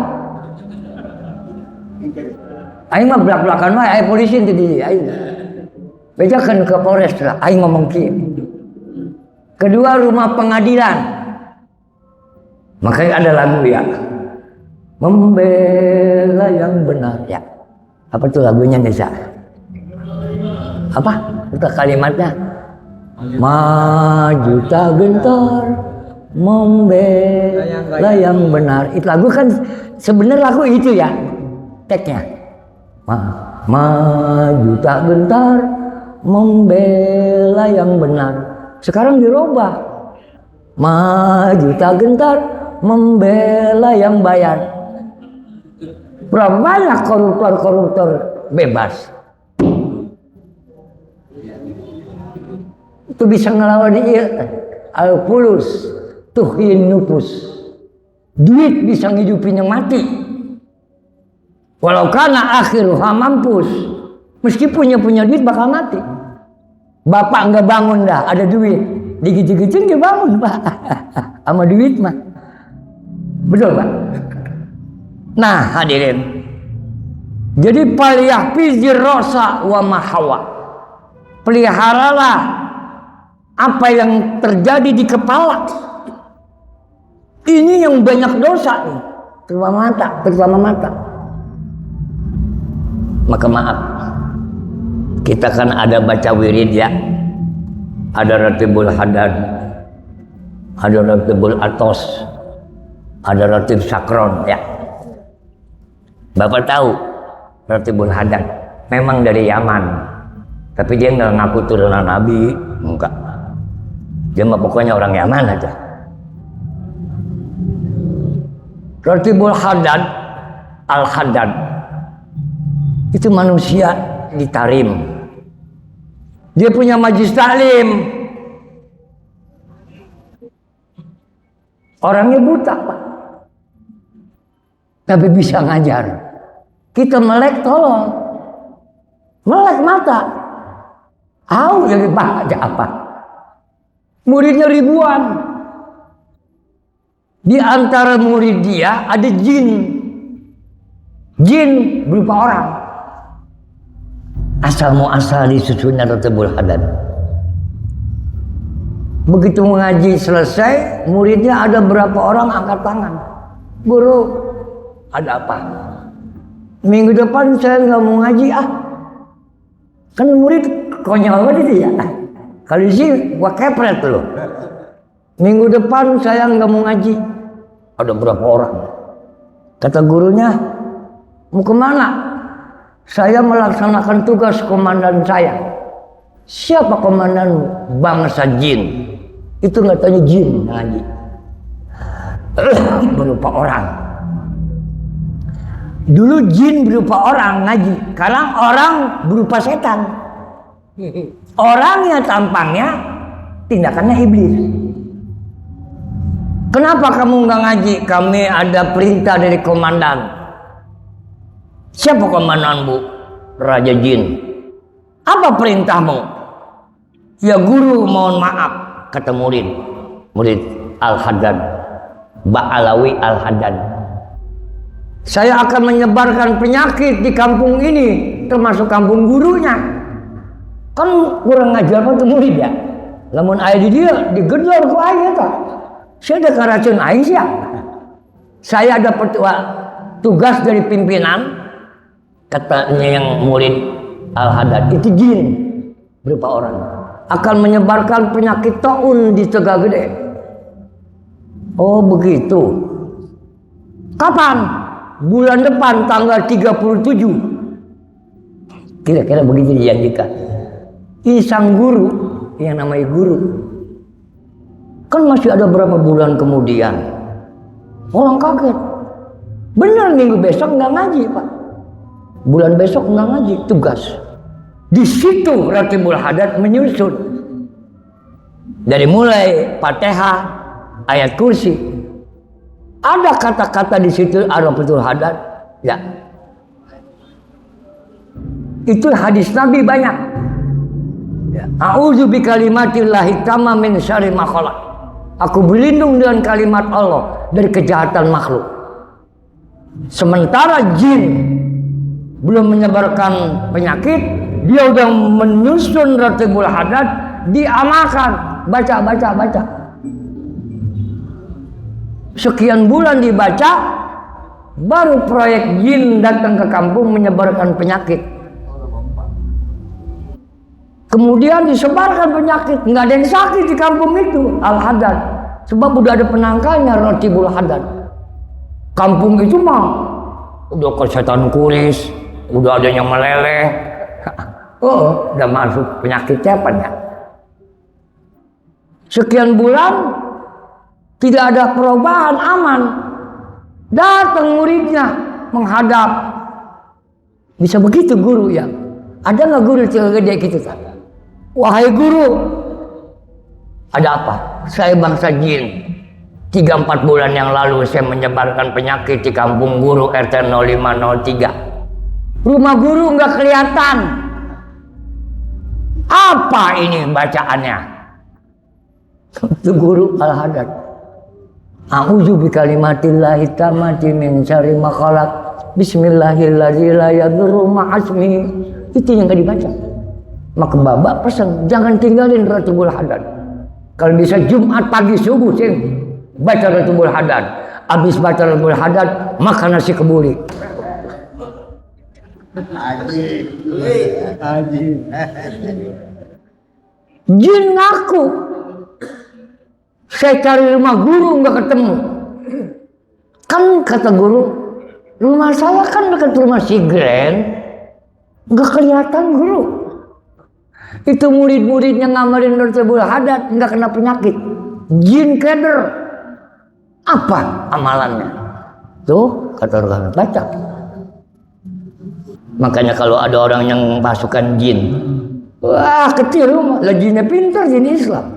Aing mah belak-belakan wae aya polisi tadi aing. Bejakeun ke Polres lah, aing ngomong kieu. Kedua rumah pengadilan. Makanya ada lagu ya. Membela yang benar ya. Apa tuh lagunya Nisa? Apa? Itu kalimatnya. Maju tak gentar, membela yang benar. Itu lagu kan sebenarnya lagu itu ya. Teknya. Maju tak gentar, membela yang benar. Sekarang dirubah. Maju tak gentar, membela yang bayar. Berapa banyak koruptor bebas? Itu bisa ngelawan dia. Al-fulus tuhyin nufus. Duit bisa ngidupin yang mati. Walau kana akhiruha mampus. Meskipun punya duit bakal mati. Bapak nggak bangun dah, ada duit. Dikit-dikitin dia bangun, Pak. Sama duit mah. Betul, Pak? Nah, hadirin. Jadi paliyahfi rosa wa mahawa. Peliharalah apa yang terjadi di kepala. Ini yang banyak dosa nih, terutama mata. Maka maaf, kita kan ada baca wirid ya, ada ratibul hadad, ada ratibul atos, ada ratib sakron ya. Bapak tahu ratibul hadad memang dari Yaman, tapi dia nggak ngaku turunan Nabi, enggak. Dia mah pokoknya orang Yaman aja. Ratibul hadad, al-hadad, itu manusia ditarim. Dia punya majlis taklim. Orangnya buta, Pak. Tapi bisa ngajar. Kita melek tolong. Melek mata. Tahu jadi baca apa. Muridnya ribuan. Di antara murid dia ada jin. Jin berupa orang. Asal muasal disusunnya ratibul hadad. Begitu mengaji selesai, muridnya ada berapa orang angkat tangan. Guru, ada apa? Minggu depan saya nggak mau ngaji Kan murid konyol banget itu ya. Kalau di sini gua kepret loh. Minggu depan saya nggak mau ngaji. Ada berapa orang? Kata gurunya, mau kemana? Saya melaksanakan tugas komandan saya. Siapa komandan? Bangsa jin. Itu nggak tanya jin ngaji. Berupa orang. Dulu jin berupa orang ngaji. Sekarang orang berupa setan. Orangnya tampangnya, tindakannya iblis. Kenapa kamu nggak ngaji? Kami ada perintah dari komandan. Siapa komandan, Bu? Raja Jin. Apa perintahmu? Ya guru, mohon maaf, kata murid Al-Haddad, Ba'alawi Al-Haddad. Saya akan menyebarkan penyakit di kampung ini, termasuk kampung gurunya. Kan kurang ngajar apa tuh murid ya? Lamun ayah di dia digedor ku ayah tak. Saya ada karacun ayah siap. Saya ada tugas dari pimpinan, katanya yang murid Al-Haddad itu jin berupa orang akan menyebarkan penyakit taun di Tegagede. Oh begitu. Kapan? Bulan depan tanggal 37. Kira-kira begitu dijanjikan. Ini sang guru yang namanya guru. Kan masih ada berapa bulan kemudian. Orang kaget. Benar minggu besok nggak ngaji, Pak. Bulan besok nggak ngaji, tugas. Di situ Ratibul Hadad menyusun. Dari mulai Fatihah, ayat kursi. Ada kata-kata di situ Ratibul Hadad. Ya. Itu hadis Nabi banyak. Ya. A'udzu bikalimatillahi tamma min syarri ma khalaq. Aku berlindung dengan kalimat Allah dari kejahatan makhluk. Sementara jin belum menyebarkan penyakit, dia udah menyusun Ratibul Hadad, diamalkan, baca. Sekian bulan dibaca, baru proyek jin datang ke kampung menyebarkan penyakit. Kemudian disebarkan penyakit, nggak ada yang sakit di kampung itu, Al-Haddad. Sebab udah ada penangkalnya Ratibul Hadad. Kampung itu mah udah kesetan kuris, udah ada yang meleleh. Oh, udah masuk penyakit cepatnya. Sekian bulan tidak ada perubahan, aman. Datang muridnya menghadap. Bisa begitu guru ya? Ada nggak guru cewek gede gitu kan? Wahai guru, ada apa? saya bangsa jin. 3-4 bulan yang lalu saya menyebarkan penyakit di kampung guru RT 0503. Rumah guru nggak kelihatan. Apa ini bacaannya? Itu guru Al-Haddad. A'udzu bikalimatillahi tammati min syarri ma khalaq. Bismillahirrahmanirrahim la yadurru ma'asmihi. Itu yang nggak dibaca. Maka Bapak pesan jangan tinggalin Ratibul Haddad. Kalau bisa Jumat pagi subuh sih baca Ratibul Haddad. Habis baca Ratibul Haddad makan nasi kebuli. Haji. Jin ngaku. Saya cari rumah guru nggak ketemu. Kan kata guru, rumah saya kan dekat rumah si Glenn, nggak kelihatan guru. Itu murid-muridnya ngamalin Ratibul Haddad nggak kena penyakit. Jin keder. Apa amalannya? Tuh kata orang baca. Makanya kalau ada orang yang pasukan jin, wah ketiru, lah jinnya pintar jin Islam.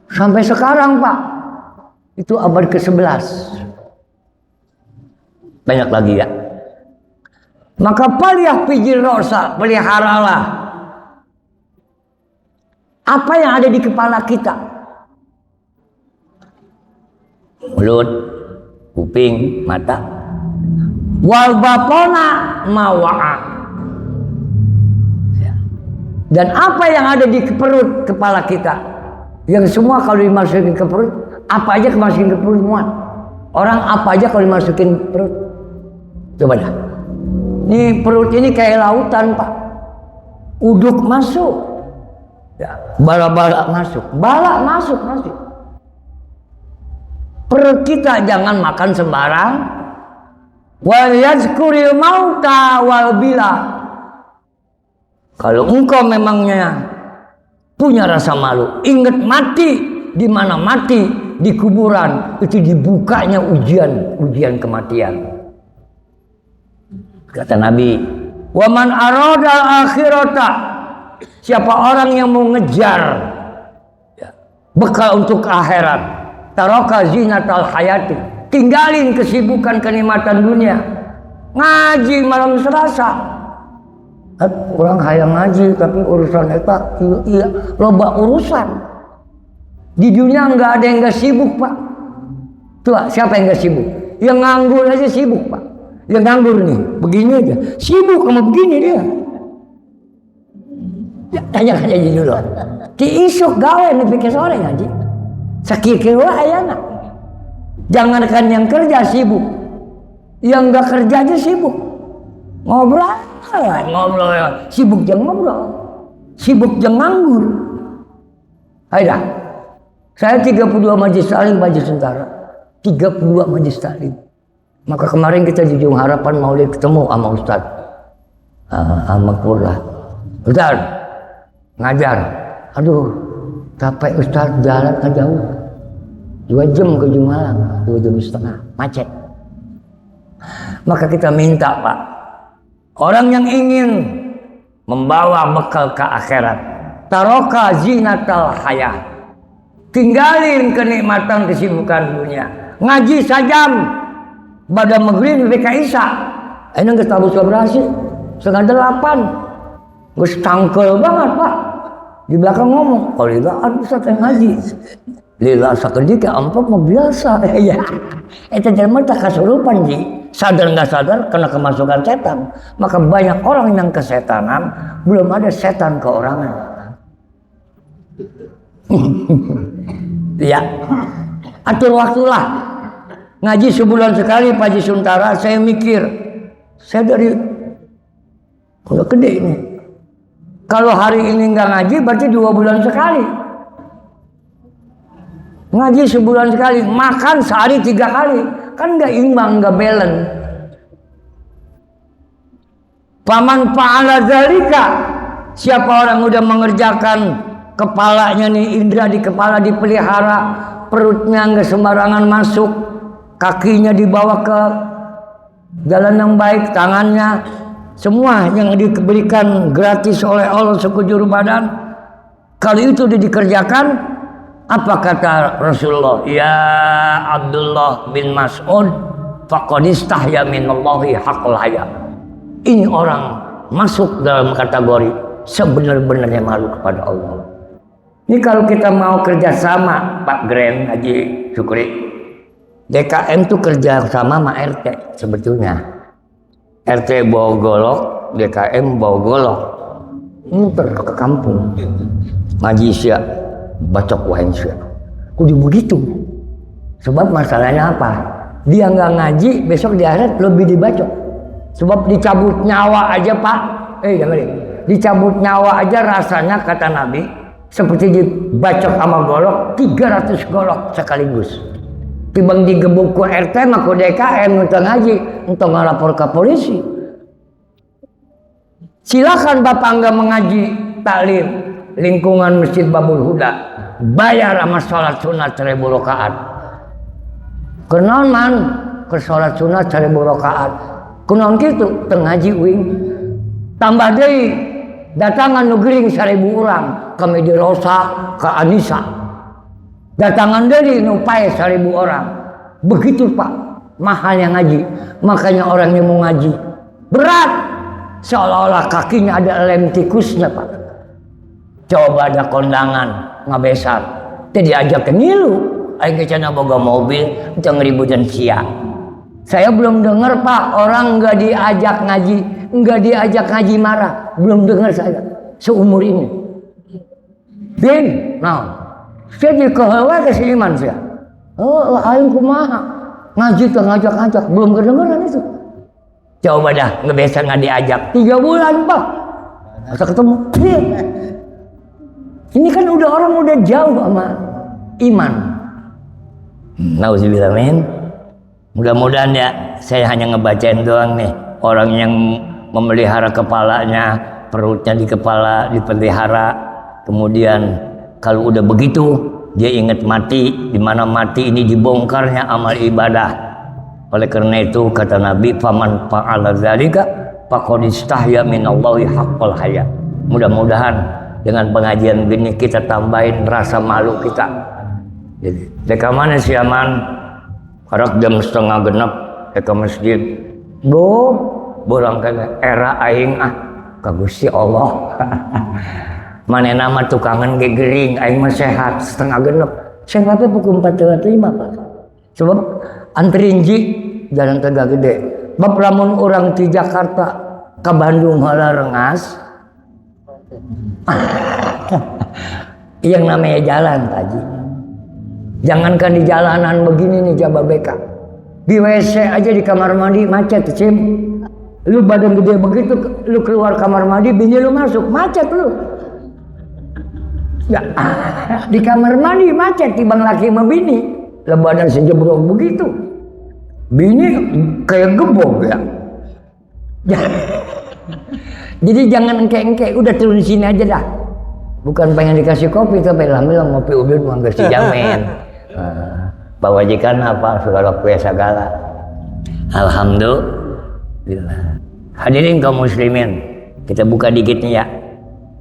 Sampai sekarang Pak, itu abad ke-11. Banyak lagi ya. Maka paliyah pijil rosa, peliharalah apa yang ada di kepala kita. Mulut, kuping, mata. Wal batona mawa'a. Dan apa yang ada di perut kepala kita, yang semua kalau dimasukin ke perut, apa aja dimasukin ke perut muat. Orang apa aja kalau dimasukin ke perut, coba dah. Ini perut ini kayak lautan Pak. Uduk masuk, ya, bala-bala masuk, bala masuk. Perut kita jangan makan sembarang. Wal yazkuril mauta wal bila. Kalau engkau memangnya punya rasa malu, ingat mati. Di mana mati? Di kuburan. Itu dibukanya ujian kematian. Kata Nabi, wa man aradal akhirata, siapa orang yang mau ngejar bekal untuk akhirat, taraka zinatal hayati, tinggalin kesibukan kenikmatan dunia, ngaji malam Selasa. Orang hayang ngaji tapi urusan eta iya loba urusan. Di dunia nggak ada yang nggak sibuk Pak. Tuh siapa yang nggak sibuk? Yang nganggur aja sibuk Pak. Yang nganggur nih begini aja sibuk sama begini dia. Ya, tanya aja dulu. Di isuk gawe nih pikir sore ngaji. Sakit ayana. Jangankan yang kerja sibuk, yang nggak kerja aja sibuk. Ngobrol, sibuk jangan ngobrol, sibuk jangan nganggur. Ayo dah. Saya 32 majelis taklim Majelis Sentara, 32 majelis taklim. Maka kemarin kita di Ujung Harapan mau ketemu sama Ustaz Ahmad Purlah. Ustaz ngajar, aduh capek Ustaz, jalan kan jauh 2 jam ke Ujung Malang, 2 jam setengah macet. Maka kita minta Pak, orang yang ingin membawa bekal ke akhirat, taroka zinatal hayat, tinggalin kenikmatan kesibukan dunia, ngaji sajam pada maghrib BK Isya. Ini nggak tahu berhasil 7:30, nggak tangkel banget Pak. Di belakang ngomong, kalau tidak ada Ustaz yang ngaji. Lila sakedika ampun mah biasa ya. Itu jelema tak kasurupan ji. Sadar nggak sadar kena kemasukan setan. Maka banyak orang yang kesetanan, belum ada setan keorangan. Ya, atur waktulah. Ngaji sebulan sekali Pak Haji Suntara. Saya mikir, saya dari udah gede ini. Kalau hari ini nggak ngaji berarti 2 bulan sekali. Ngaji sebulan sekali, makan sehari 3 kali, kan nggak imbang, nggak balance. Paman fa'ala zalika, siapa orang udah mengerjakan kepalanya nih, indra di kepala dipelihara, perutnya nggak sembarangan masuk, kakinya dibawa ke jalan yang baik, tangannya semua yang diberikan gratis oleh Allah sekujur badan. Kalau itu dikerjakan, apa kata Rasulullah? Ya Abdullah bin Mas'ud, faqad istahya minallahi haqqal haya. Ini orang masuk dalam kategori sebenar-benarnya malu kepada Allah. Ini kalau kita mau kerjasama, Pak Gren Haji Syukri, DKM itu kerjasama sama RT sebetulnya. RT bawa golok, DKM bawa golok, muter ke kampung, ngaji siap, bacok wain siap. Kudu begitu. Sebab masalahnya apa? Dia nggak ngaji, besok di akhirat lebih dibacok. Sebab dicabut nyawa aja Pak, dicabut nyawa aja rasanya kata Nabi seperti dibacok sama golok 300 golok sekaligus. Tibang digebuk ku RT mah ku DKM untuk ngaji, untuk ngelapor ke polisi. Silakan Bapak nggak mengaji taklim lingkungan Masjid Babul Huda, bayar sama sholat sunat 1000 rakaat. Kenaon man ke sholat sunat 1000 rakaat. Kunaon kitu teu ngaji uing. Tambah deui datangan nu gering 1000 urang ka Medirosa, ka Anissa. Datangan deui nu pae 1000 orang. Begitu Pak, mahalnya ngaji. Makanya orang yang mau ngaji berat, seolah-olah kakinya ada lem tikusnya Pak. Coba ada kondangan ngabesar, teh diajak ke ngilu, aing cenah boga mobil, teu ngeributan sia. Saya belum dengar Pak orang nggak diajak ngaji marah, belum dengar saya seumur ini. Bin, nah, saya dikeheula ke siniman saya. Oh, aing kumaha ngaji teh ngajak-ngajak, belum kedengeran itu. Coba dah ngebiasa nggak diajak 3 bulan Pak, masa ketemu. Ini kan orang udah jauh sama iman. Nauzubillah min. Mudah-mudahan ya, saya hanya ngebacain doang nih. Orang yang memelihara kepalanya, perutnya di kepala, dipelihara. Kemudian kalau udah begitu, dia ingat mati. Di mana mati ini dibongkarnya amal ibadah. Oleh karena itu kata Nabi, faman fa'ala dzalika faqad istahya minallahi haqqal haya. Mudah-mudahan dengan pengajian gini kita tambahin rasa malu kita. Jadi, deka mana si aman? Karak jam 8:30 ke masjid. Borang kena era aing ka Gusti Allah. Manehna mah tukangan ge gering, aing mah sehat 8:30. Sehatnya pukul 4:35 Pak. Sebab antrinji jalan Tegak Gede. Bab lamun orang di Jakarta ke Bandung heula rengas. Yang namanya jalan Haji. Jangankan di jalanan begini nih Jababeka, di WC aja di kamar mandi macet Cim. Lu badan gede begitu, lu keluar kamar mandi, bini lu masuk, macet lu. Ya, di kamar mandi macet, tibang laki sama bini, lu badan sejebrok begitu, bini kayak gebok ya. Jadi jangan engke-engke, udah turun sini aja dah. Bukan pengen dikasih kopi, tapi alhamdulillah ngopi udun mau kasih jamin. Bawa jikan apa segala kue segala. Alhamdulillah. Hadirin kaum muslimin, kita buka dikitnya ya.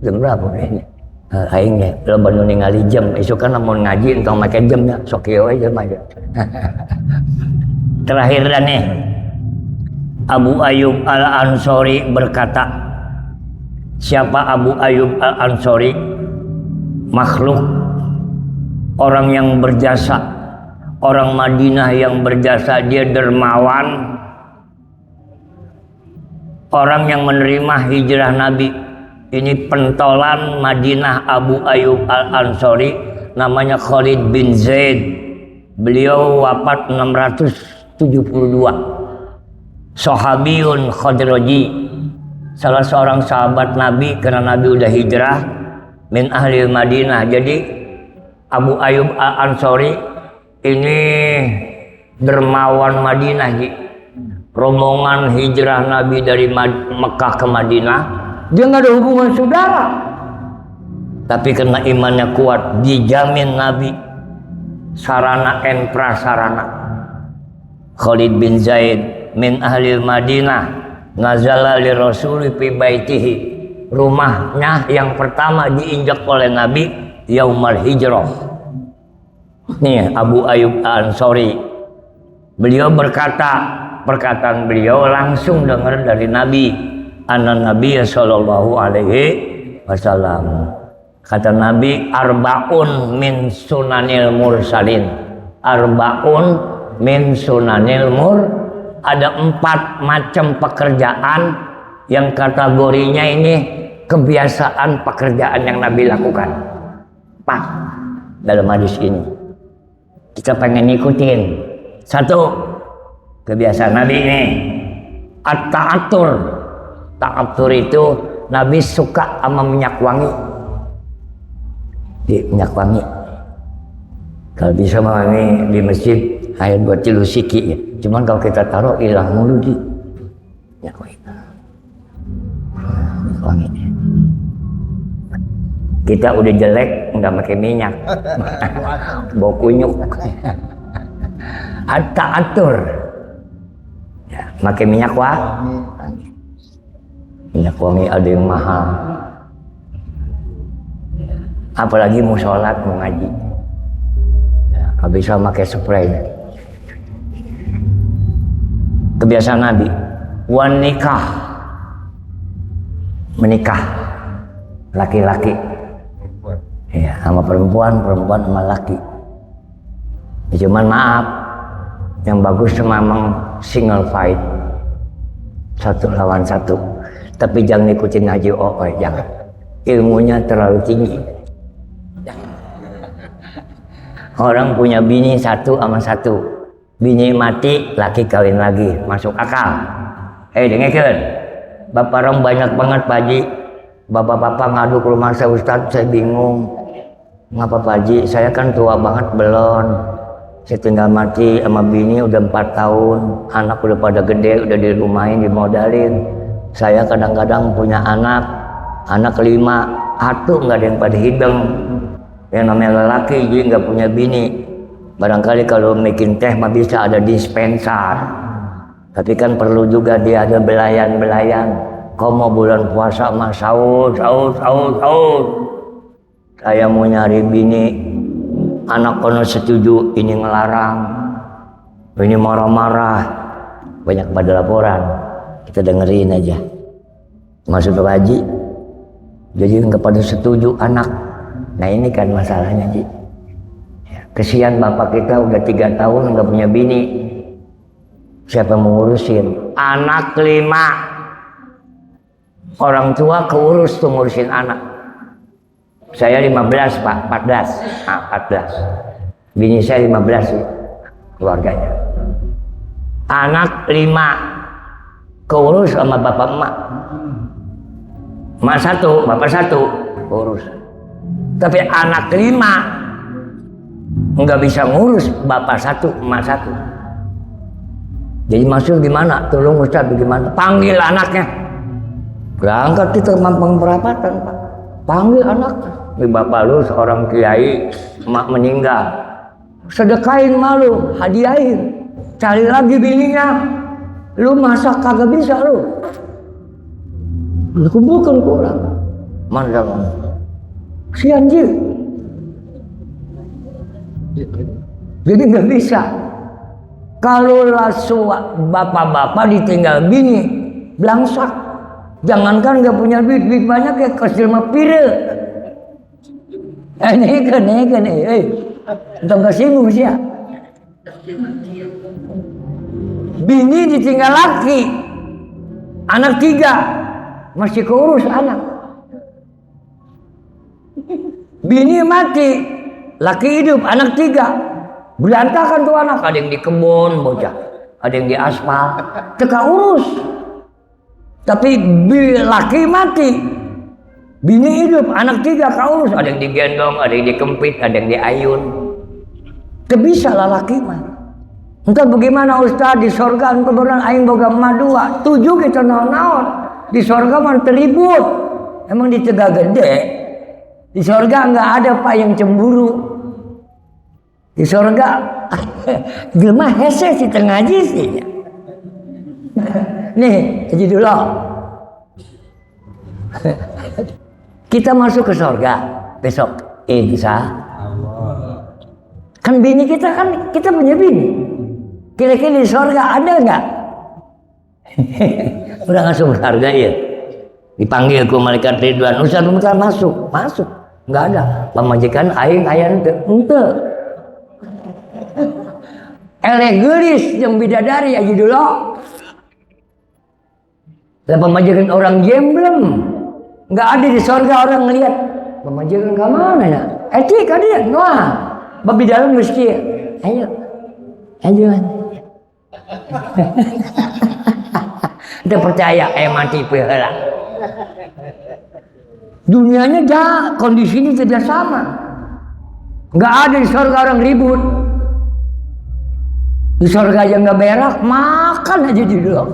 Jam berapa ini? Aing ya, lo baru ningali jam. Esok kan mau ngaji entah pakai jamnya, sok yo aja aja. Terakhir dan nih, Abu Ayyub Al-Ansori berkata, siapa Abu Ayyub Al-Ansori? Makhluk, orang yang berjasa, orang Madinah yang berjasa, dia dermawan, orang yang menerima hijrah Nabi. Ini pentolan Madinah Abu Ayyub Al-Ansori, namanya Khalid bin Zaid. Beliau wafat 672. Sahabiyun Khadraji, salah seorang sahabat Nabi karena Nabi udah hijrah, min ahli Madinah. Jadi Abu Ayyub Al-Ansori ini dermawan Madinah, rombongan hijrah Nabi dari Mekah ke Madinah. Dia nggak ada hubungan saudara, tapi karena imannya kuat dijamin Nabi sarana dan prasarana. Khalid bin Zaid min ahli Madinah, nazala li Rasul fi baitihi. rumahnya yang pertama diinjak oleh Nabi Yaumal Hijrah. Nih Abu Ayyub Al-Ansari, beliau berkata, perkataan beliau langsung dengar dari Nabi, anna Nabi sallallahu alaihi wasallam. Kata Nabi, arbaun min sunanil mursalin. Arbaun min sunanil ada 4 macam pekerjaan yang kategorinya ini kebiasaan pekerjaan yang Nabi lakukan. Pak, dalam hadis ini kita pengen ikutin. 1, kebiasaan Nabi ini at-ta'atur. Ta'atur itu Nabi suka sama minyak wangi. Minyak wangi. Kalau bisa wangi di masjid air buat tilusiki ya. Cuman kalau kita taruh hilang mulu di minyak wangi. Wangi. Kita udah jelek nggak pakai minyak, bau kunyuk. At-ta'atur, ya, pakai minyak wangi. Minyak wangi ada yang mahal. Apalagi mau sholat, mau ngaji, nggak bisa pakai spray. Kebiasaan Nabi, nikah, menikah, laki-laki, ya, sama perempuan, perempuan sama laki. Ya, cuman maaf, yang bagus memang single fight, 1 lawan 1. Tapi jangan ikutin ngaji jangan. Ilmunya terlalu tinggi. Orang punya bini 1 sama 1. Bini mati, laki kawin lagi, masuk akal. Dengarkan, bapak orang banyak banget Pak Haji. Bapak-bapak ngadu ke rumah saya, Ustadz saya bingung. Ngapa Pak Haji, saya kan tua banget belum. Saya tinggal mati sama bini udah 4 tahun. Anak udah pada gede, udah dirumahin, dimodalin. Saya kadang-kadang punya anak 5, 1 nggak ada yang pada hidung. Yang namanya lelaki jadi nggak punya bini. Barangkali kalau bikin teh mah bisa ada dispenser. Tapi kan perlu juga dia ada belayan-belayan. Kau mau bulan puasa mah sahur. Saya mau nyari bini. Anak kono setuju, ini ngelarang. Ini marah-marah. Banyak pada laporan. Kita dengerin aja. Maksud Pak Haji, jadi nggak pada setuju anak. Nah ini kan masalahnya Ji. Kesian bapak kita udah 3 tahun nggak punya bini. Siapa mau ngurusin? Anak 5. Orang tua keurus tuh ngurusin anak. Saya 15 Pak, 14. 14. Bini saya 15 sih, keluarganya. Anak 5 keurus sama bapak emak. Emak 1, bapak 1 urus. Tapi anak 5 nggak bisa ngurus, bapak 1, emak 1. Jadi maksud gimana? Tolong Ustaz bagaimana? Panggil anaknya. Berangkat kita mampang perapatan Pak. Panggil anaknya. Bapak lu seorang kiai, emak meninggal. Sedekahin malu, hadiahin. Cari lagi bininya. Lu masak kagak bisa lu. Lu kumpulkan kurang. Mana kamu? Sian Ji. Jadi nggak bisa. Kalau langsung bapak-bapak ditinggal bini, belangsak. Jangankan nggak punya duit banyak ya kecil mah pire. Ini kan, entah kesinggung sih ya. Bini ditinggal laki, anak 3 masih keurus anak. Bini mati, laki hidup, anak 3 berantakan tuh anak. Ada yang di kebun bocah, ada yang di aspal, teka urus. Tapi laki mati, bini hidup, anak 3 keurus. Ada yang digendong, ada yang dikempit, ada yang diayun. Bisa lah laki mah. Entah bagaimana Ustaz di sorga kebenaran aing boga emak 2, 7 kita naon-naon. Di sorga mah teribut. Emang di Tegak Gede. Di sorga enggak ada Pak yang cemburu. Di sorga jelema hese si tengaji sih. Nih, jadi dulu. Kita masuk ke surga besok, insya kan bini kita punya bini. Kira-kira di surga ada nggak? Udah masuk surga ya. Dipanggil ku malaikat Ridwan, Ustaz masuk. Nggak ada. Pemajikan aing ente. Gelis yang bidadari aja dulu. Lah pemajikan orang gemblem. Nggak ada di surga orang ngelihat. Pemajikan ke mana ya? Etik ada. Wah, babi dalam mesti. Ayo. Udah percaya mati pela. Dunianya kondisinya tidak sama. Nggak ada di surga orang ribut. Di surga aja nggak berak, makan aja dulu.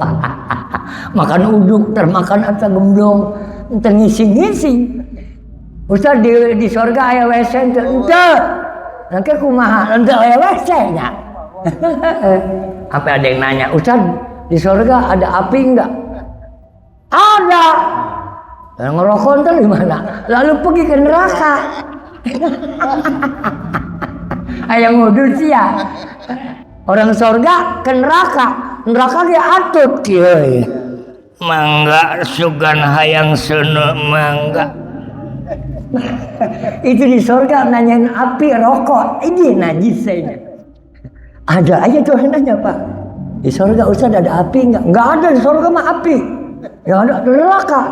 Makan uduk, termakan atau gemblong, entah ngisi-ngisi. Ustaz di surga aya WC entah. Nanti kumaha, entah aya WC-nya. Apa ada yang nanya, Ustaz di surga ada api enggak? Ada. Dan ngerokok entar di mana? Lalu pergi ke neraka. Ayang ngudul sih ya. Orang surga ke neraka dia atut kieu. Mangga sugan hayang seuneu mangga. Itu di surga nanyain api rokok, ini najis saya. Ada aja tuh nanya Pak. Di surga Ustaz ada api enggak? Enggak ada di surga mah api. Yang ada neraka.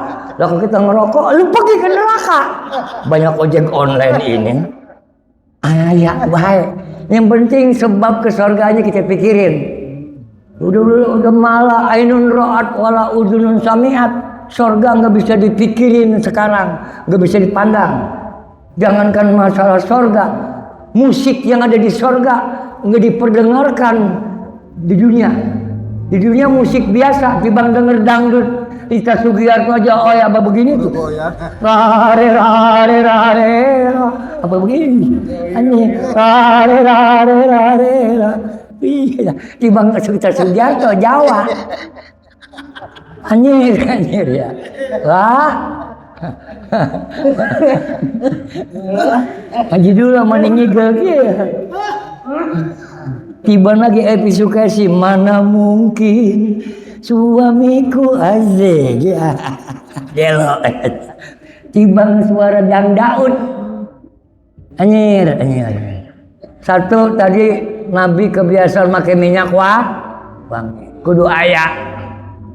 Lah kalau kita ngerokok, lu pergi ke neraka. Banyak ojek online ini. Ayah baik. Yang penting sebab ke surganya kita pikirin. Udah malah ainun ra'at wala udhunun sami'at. Surga nggak bisa dipikirin sekarang, nggak bisa dipandang. Jangankan masalah surga, musik yang ada di surga nggak diperdengarkan di dunia. Di dunia musik biasa, dibang denger dangdut. Rita Sugiarto aja apa begini tuh? Rare apa begini? Ani rare. Iya, dibang Rita Sugiarto Jawa. Anjir ya. Wah. Haji dulu maningi gel. Tiba lagi episukasi, mana mungkin suamiku azeg ya. Delo. Tibang suara dangdaut. Anjir. Satu tadi Nabi kebiasaan pakai minyak wangi. Kudu aya.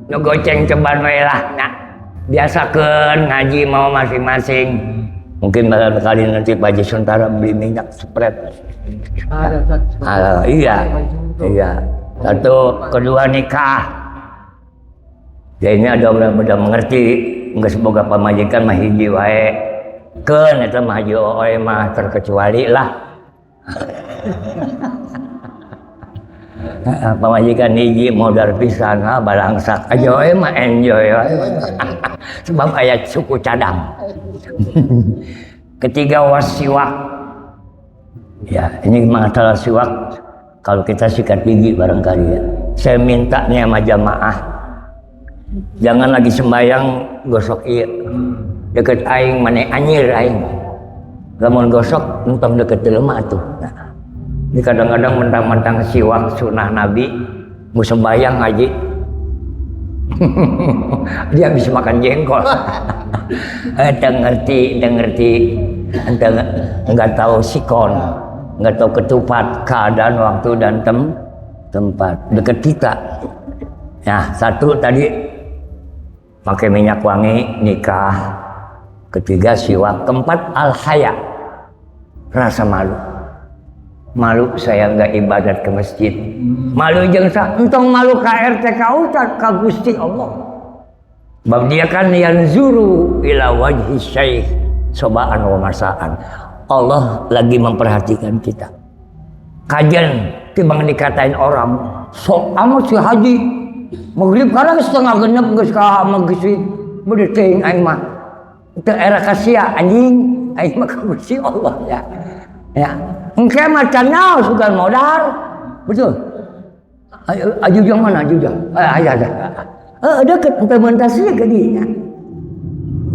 Ngegoceng ceban we lah. Nah, biasakeun ngaji mau masing-masing. Mungkin barangkali nanti Pak Haji Suntara beli minyak spread. Iya. Satu, kedua nikah. Ya ini ada orang udah mengerti. Enggak semoga pamajikan mah hiji wae. Keun eta mah haji oe mah terkecuali lah. Pamajikan hiji modal pisan balangsak aja wae mah enjoy wae. Sebab aya suku cadang. Ketiga wasiwak. Ya, ini masalah siwak. Kalau kita sikat gigi barangkali ya. Saya mintanya sama jamaah. Jangan lagi sembahyang gosok ieu. Deket aing mane anyir aing. Lamun gosok entong deket jelema atuh. Nah. Ini kadang-kadang mentang-mentang siwak sunnah Nabi, mau sembahyang haji, dia bisa makan jengkol. Ente ngerti, ente nggak tahu sikon, nggak tahu ketupat, keadaan waktu dan tempat dekat kita. Nah, satu tadi pakai minyak wangi, nikah. Ketiga siwak, keempat al-haya, rasa malu. Malu saya nggak ibadat ke masjid. Malu jeung entong malu ka RT ka Ustaz ka Gusti Allah. Bab dia kan yanzuru ila wajhi syekh sobaan wa masaan. Allah lagi memperhatikan kita. Kajian timbang dikatain orang, sok amat si haji. Maghrib karang setengah genep geus ka maghrib. Beudeut teuing aing mah. Teu era kasia anjing, aing mah ka Gusti Allah ya. Ya, engke macan naon sugan modal. Betul. Aju yang mana aju? Ada. Deket implementasinya ke dia.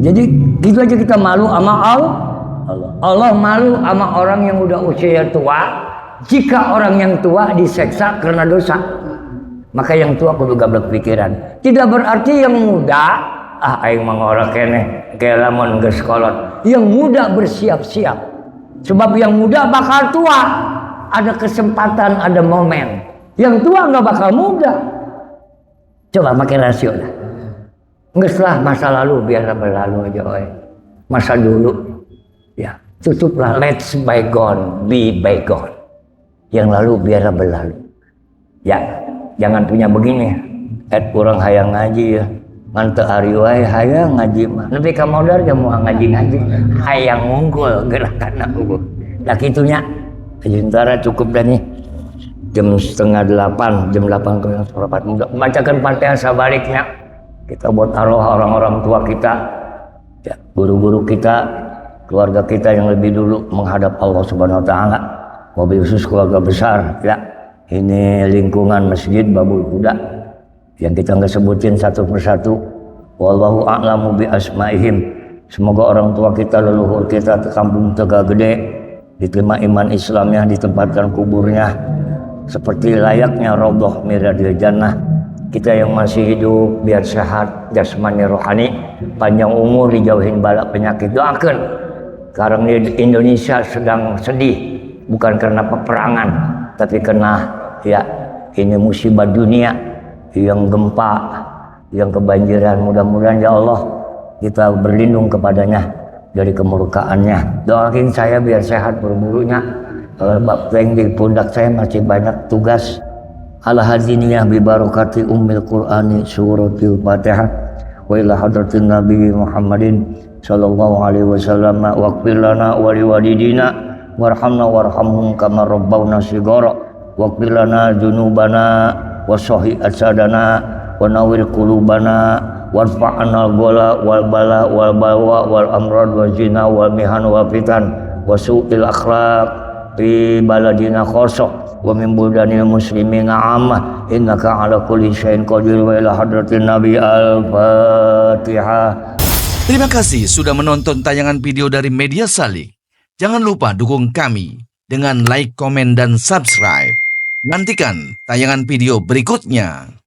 Jadi gitu aja kita malu sama Allah. Allah malu sama orang yang udah usia tua. Jika orang yang tua diseksa karena dosa, maka yang tua kudu gablek pikiran. Tidak berarti yang muda, aing mangora keneh, kayak lamun geus kolot. Yang muda bersiap-siap. Sebab yang muda bakal tua. Ada kesempatan, ada momen. Yang tua nggak bakal muda. Coba pakai rasio dah. Nggak lah masa lalu biar berlalu aja, oi. Masa dulu, ya tutuplah. Let's bygone, be bygone. Yang lalu biar berlalu. Ya, jangan punya begini. Kurang hayang ngaji ya. Ngan teu ari wae hayang ngaji mah. Nepi ka modar ge moal ngaji-ngaji. Hayang unggul gerakanna unggul. Da kitunya. Sementara cukup dah nih. Jam 7:30, jam 8 bacakan Fatihah sabaliknya. Kita buat arwah orang-orang tua kita, ya, guru-guru kita, keluarga kita yang lebih dulu menghadap Allah Subhanahu wa taala. Mobil khusus keluarga besar, ya. Ini lingkungan masjid Babul Huda yang kita nggak sebutin satu persatu. Wallahu a'lamu bi asmaihim. Semoga orang tua kita, leluhur kita ke kampung Tegak Gede diterima iman Islamnya, ditempatkan kuburnya seperti layaknya raudhah miradil jannah. Kita yang masih hidup biar sehat jasmani rohani, panjang umur, dijauhin bala penyakit. Doakan. Sekarang di Indonesia sedang sedih, bukan karena peperangan, tapi karena ya ini musibah dunia, yang gempa, yang kebanjiran. Mudah-mudahan ya Allah kita berlindung kepadanya dari kemurkaannya. Doakin saya biar sehat buru-burunya. Kalau bapeng di pundak saya masih banyak tugas. Ala hadiniyah bi barakati ummil qur'ani suratil fatihah wa ila hadratin nabi Muhammadin sallallahu alaihi wasallam waqfir lana wa liwalidina warhamna warhamhum kama rabbawna shighara waqfir lana dzunubana wa sahih asadana wa nawwir qulubana warfa'na al-ghala wal bala wal balwa wal amrad wa zina wal mihan wa fitan wa su'il akhlaq fi baladina khassa wa min buldanil muslimina ammah innaka ala kulli syai'in qadir wa ila hadratin nabi al-fatihah. Terima kasih sudah menonton tayangan video dari Media Salik. Jangan lupa dukung kami dengan like, komen, dan subscribe. Nantikan tayangan video berikutnya.